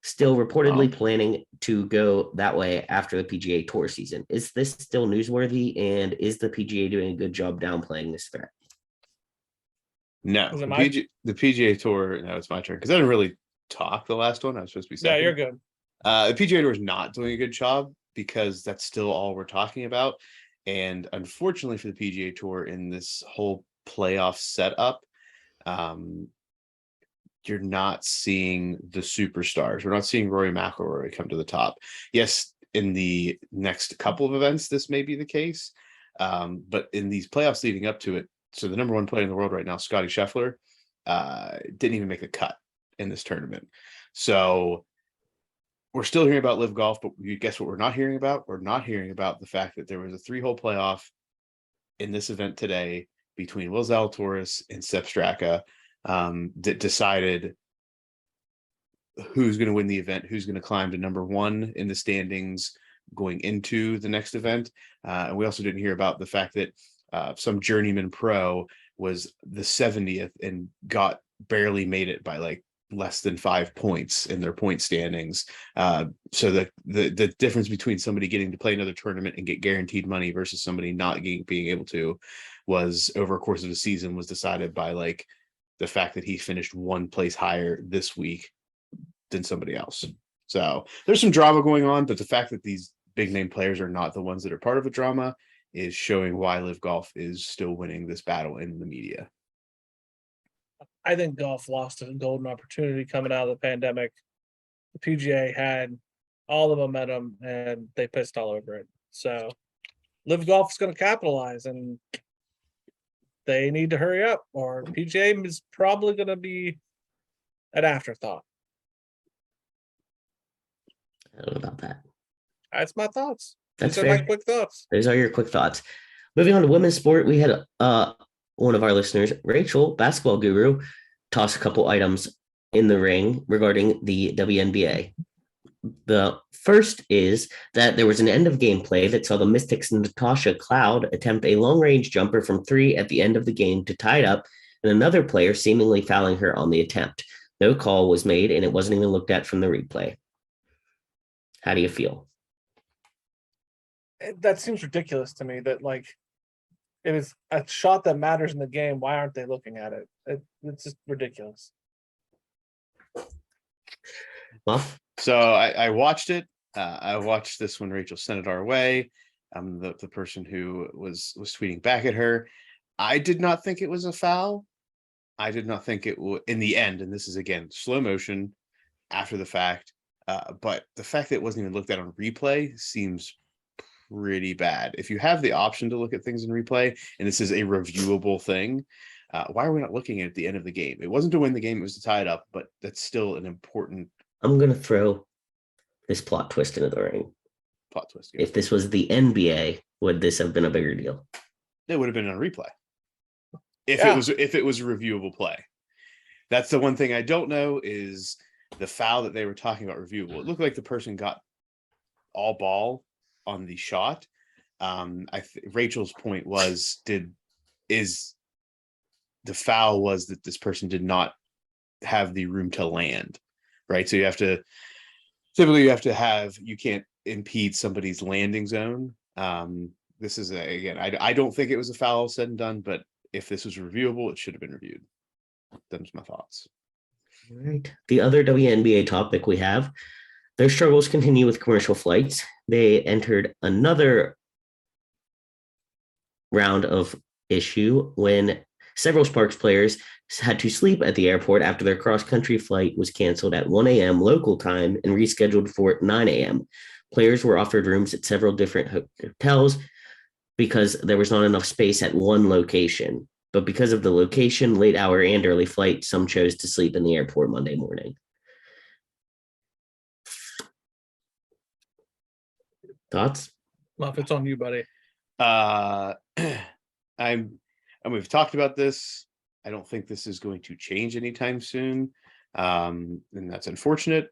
still reportedly planning to go that way after the PGA Tour season. Is this still newsworthy? And is the PGA doing a good job downplaying this threat? No, the PGA Tour. No, it's my turn because I didn't really talk the last one. I was supposed to be second. Yeah, you're good. The PGA Tour is not doing a good job because that's still all we're talking about. And unfortunately for the PGA Tour in this whole playoff setup, you're not seeing the superstars. We're not seeing Rory McIlroy come to the top. Yes, in the next couple of events, this may be the case. But in these playoffs leading up to it, so the number one player in the world right now, Scotty Scheffler, didn't even make the cut in this tournament. So we're still hearing about Live Golf, but you guess what we're not hearing about? We're not hearing about the fact that there was a 3-hole playoff in this event today between Will Zalatoris and Sepp Straka that decided who's going to win the event, who's going to climb to number one in the standings going into the next event. And we also didn't hear about the fact that some journeyman pro was the 70th and barely made it by like less than 5 points in their point standings. So the difference between somebody getting to play another tournament and get guaranteed money versus somebody not being able to was over a course of the season was decided by like the fact that he finished one place higher this week than somebody else. So there's some drama going on, but the fact that these big name players are not the ones that are part of a drama is showing why Live Golf is still winning this battle in the media. I think golf lost a golden opportunity coming out of the pandemic. The PGA had all the momentum and they pissed all over it. So Live Golf is going to capitalize and they need to hurry up or PGA is probably going to be an afterthought. I don't know about that. That's my thoughts. That's These fair. are my quick thoughts. Those are your quick thoughts. Moving on to women's sport, we had one of our listeners, Rachel, basketball guru, toss a couple items in the ring regarding the WNBA. The first is that there was an end of game play that saw the Mystics' Natasha Cloud attempt a long-range jumper from 3 at the end of the game to tie it up, and another player seemingly fouling her on the attempt. No call was made, and it wasn't even looked at from the replay. How do you feel? That seems ridiculous to me that like it is a shot that matters in the game. Why aren't they looking at it? It's just ridiculous. Muff? So I watched it. I watched this when Rachel sent it our way. I'm the person who was tweeting back at her. I did not think it was a foul. I did not think it would in the end, and this is again slow motion after the fact. But the fact that it wasn't even looked at on replay seems pretty bad. If you have the option to look at things in replay, and this is a reviewable thing, why are we not looking at the end of the game? It wasn't to win the game; it was to tie it up. But that's still an important I'm gonna throw this plot twist into the ring. plot twist. If this was the NBA, would this have been a bigger deal? It would have been on replay. If Yeah. it was a reviewable play. That's the one thing I don't know is the foul that they were talking about reviewable. It looked like the person got all ball on the shot. Rachel's point was the foul was that this person did not have the room to land, right? So you can't impede somebody's landing zone. This is I don't think it was a foul said and done, but if this was reviewable, it should have been reviewed. Them's my thoughts. All right. The other WNBA topic we have, their struggles continue with commercial flights. They entered another round of issue when several Sparks players had to sleep at the airport after their cross-country flight was canceled at 1 a.m. local time and rescheduled for 9 a.m. Players were offered rooms at several different hotels because there was not enough space at one location. But because of the location, late hour, and early flight, some chose to sleep in the airport Monday morning. Thoughts? Muff, it's on you, buddy. And we've talked about this. I don't think this is going to change anytime soon. And that's unfortunate.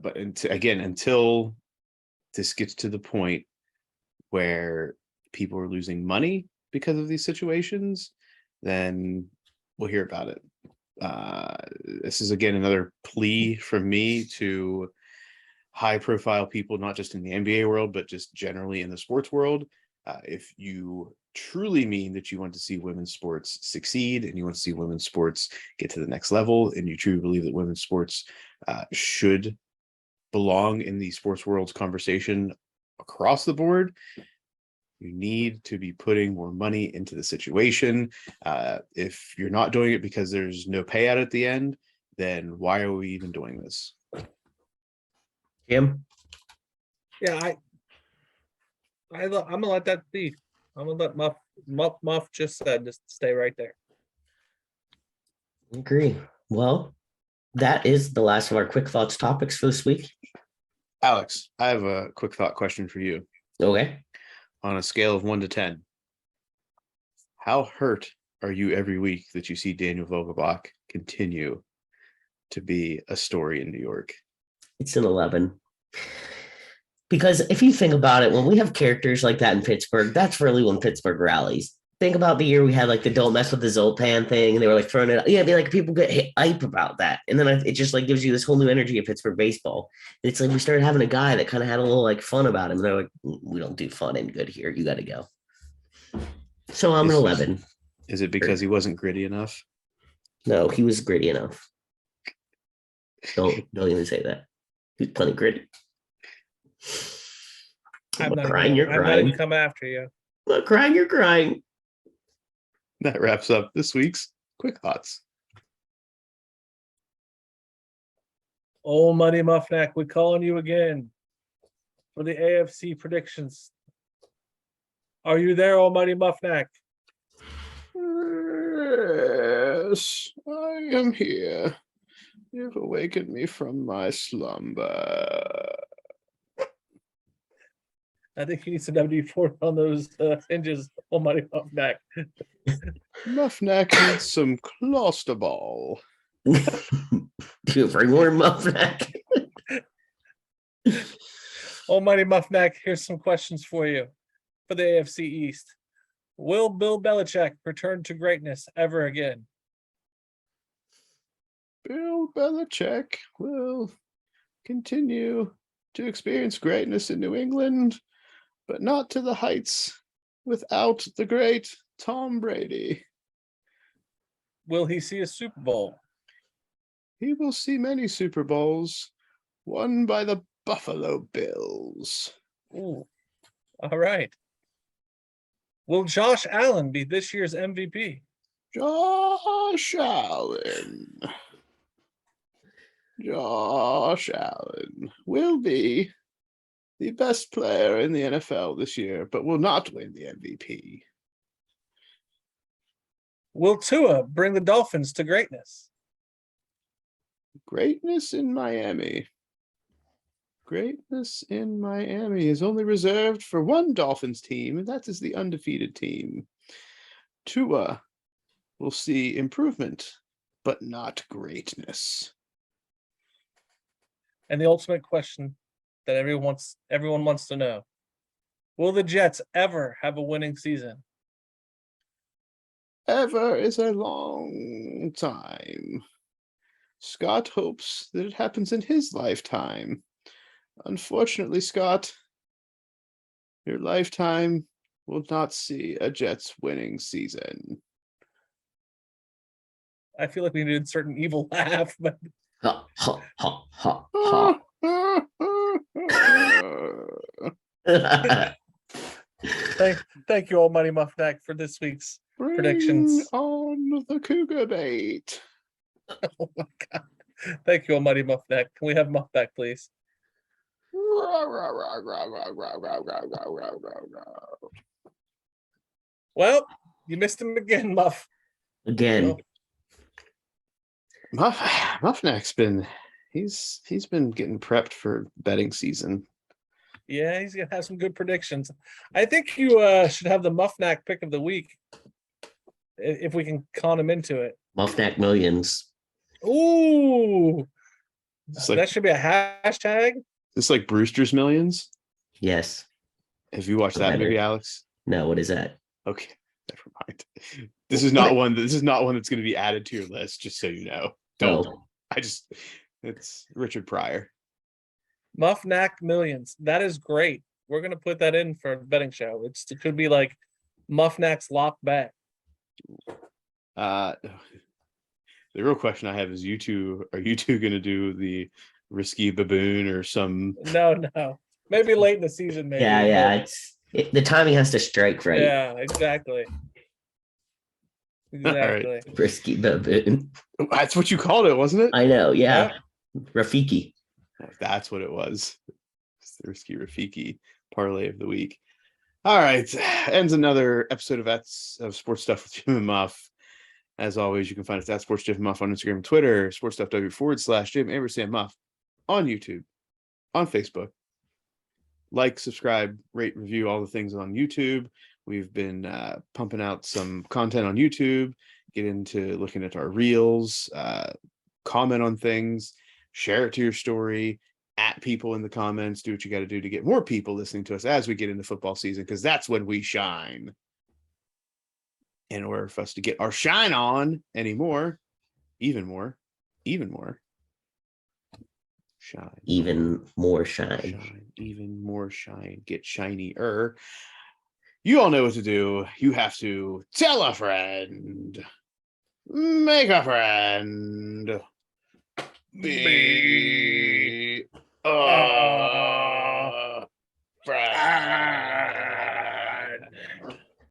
But until this gets to the point where people are losing money because of these situations, then we'll hear about it. This is again another plea from me to high profile people, not just in the NBA world, but just generally in the sports world. If you truly mean that you want to see women's sports succeed and you want to see women's sports get to the next level, and you truly believe that women's sports should belong in the sports world's conversation across the board, you need to be putting more money into the situation. If you're not doing it because there's no payout at the end, then why are we even doing this? Jim? Yeah, I'm gonna let that be. I'm gonna let Muff just said, just stay right there. I agree. Well, that is the last of our quick thoughts topics for this week. Alex, I have a quick thought question for you. Okay. On a scale of 1 to 10, how hurt are you every week that you see Daniel Vogelbach continue to be a story in New York? It's an 11. Because if you think about it, when we have characters like that in Pittsburgh, that's really when Pittsburgh rallies. Think about the year we had like the don't mess with the Zoltan thing, and they were like throwing it out. Yeah, I mean, like people get hype about that. And then it just like gives you this whole new energy of Pittsburgh baseball. And it's like we started having a guy that kind of had a little like fun about him. And they're like, we don't do fun and good here. You got to go. So I'm an 11. Is it because he wasn't gritty enough? No, he was gritty enough. Don't even say that. He's plenty gritty. I'm not crying, you're I'm not crying. even coming after you. I'm not crying, you're crying. That wraps up this week's Quick Thoughts. Oh, Money Muffneck, we calling you again for the AFC predictions. Are you there, Almighty Muffneck? Yes, I am here. You've awakened me from my slumber. I think you need some WD-40 on those hinges, Almighty Muffneck. Muffneck needs some Clostebol. Do you bring more Muffneck? Almighty Muffneck, here's some questions for you for the AFC East. Will Bill Belichick return to greatness ever again? Bill Belichick will continue to experience greatness in New England, but not to the heights without the great Tom Brady. Will he see a Super Bowl? He will see many Super Bowls won by the Buffalo Bills. Ooh, all right. Will Josh Allen be this year's MVP? Josh Allen. Josh Allen will be the best player in the NFL this year, but will not win the MVP. Will Tua bring the Dolphins to greatness? Greatness in Miami. Greatness in Miami is only reserved for one Dolphins team, and that is the undefeated team. Tua will see improvement, but not greatness. And the ultimate question that everyone wants to know. Will the Jets ever have a winning season? Ever is a long time. Scott hopes that it happens in his lifetime. Unfortunately, Scott, your lifetime will not see a Jets winning season. I feel like we need to insert an evil laugh, but Ha, ha, ha, ha, ha. thank you, Almighty Muffneck, for this week's Bring predictions. on the Cougar bait. Oh my god. Thank you, Almighty Muffneck. Can we have Muff back, please? Well, you missed him again, Muff. Again. Muffneck's been he's been getting prepped for betting season. Yeah, he's gonna have some good predictions. I think you should have the Muffneck pick of the week if we can con him into it. Muffneck Millions. Ooh, It's like, that should be a hashtag. it's like Brewster's Millions. Yes. Have you watched that Better. movie, Alex? No, what is that? Okay, never mind. This is not one that's going to be added to your list, just so you know. Don't. Oh. It's Richard Pryor. Muffneck Millions. That is great. We're gonna put that in for a betting show. It could be like Muffneck's lock bet. The real question I have is, are you two going to do the Risky Baboon or some? No. Maybe late in the season, maybe. Yeah. The timing has to strike right. Yeah, exactly. Exactly. Risky baboon. That's what you called it, wasn't it? I know. Yeah. Rafiki. That's what it was. It's the Risky Rafiki parlay of the week. All right, ends another episode of Sports Stuff with Jim and Muff. As always, you can find us at Sports Jim Muff on Instagram and Twitter, sportstuffw.com/Jim Muff on YouTube, on Facebook. Like, subscribe, rate, review, all the things on YouTube. We've been pumping out some content on YouTube. Get into looking at our reels, comment on things, share it to your story, at people in the comments. Do what you got to do to get more people listening to us as we get into football season, because that's when we shine. In order for us to get our shine on anymore, even more shine, Even more shine. even more shine, get shinier. You all know what to do. You have to tell a friend, make a friend, be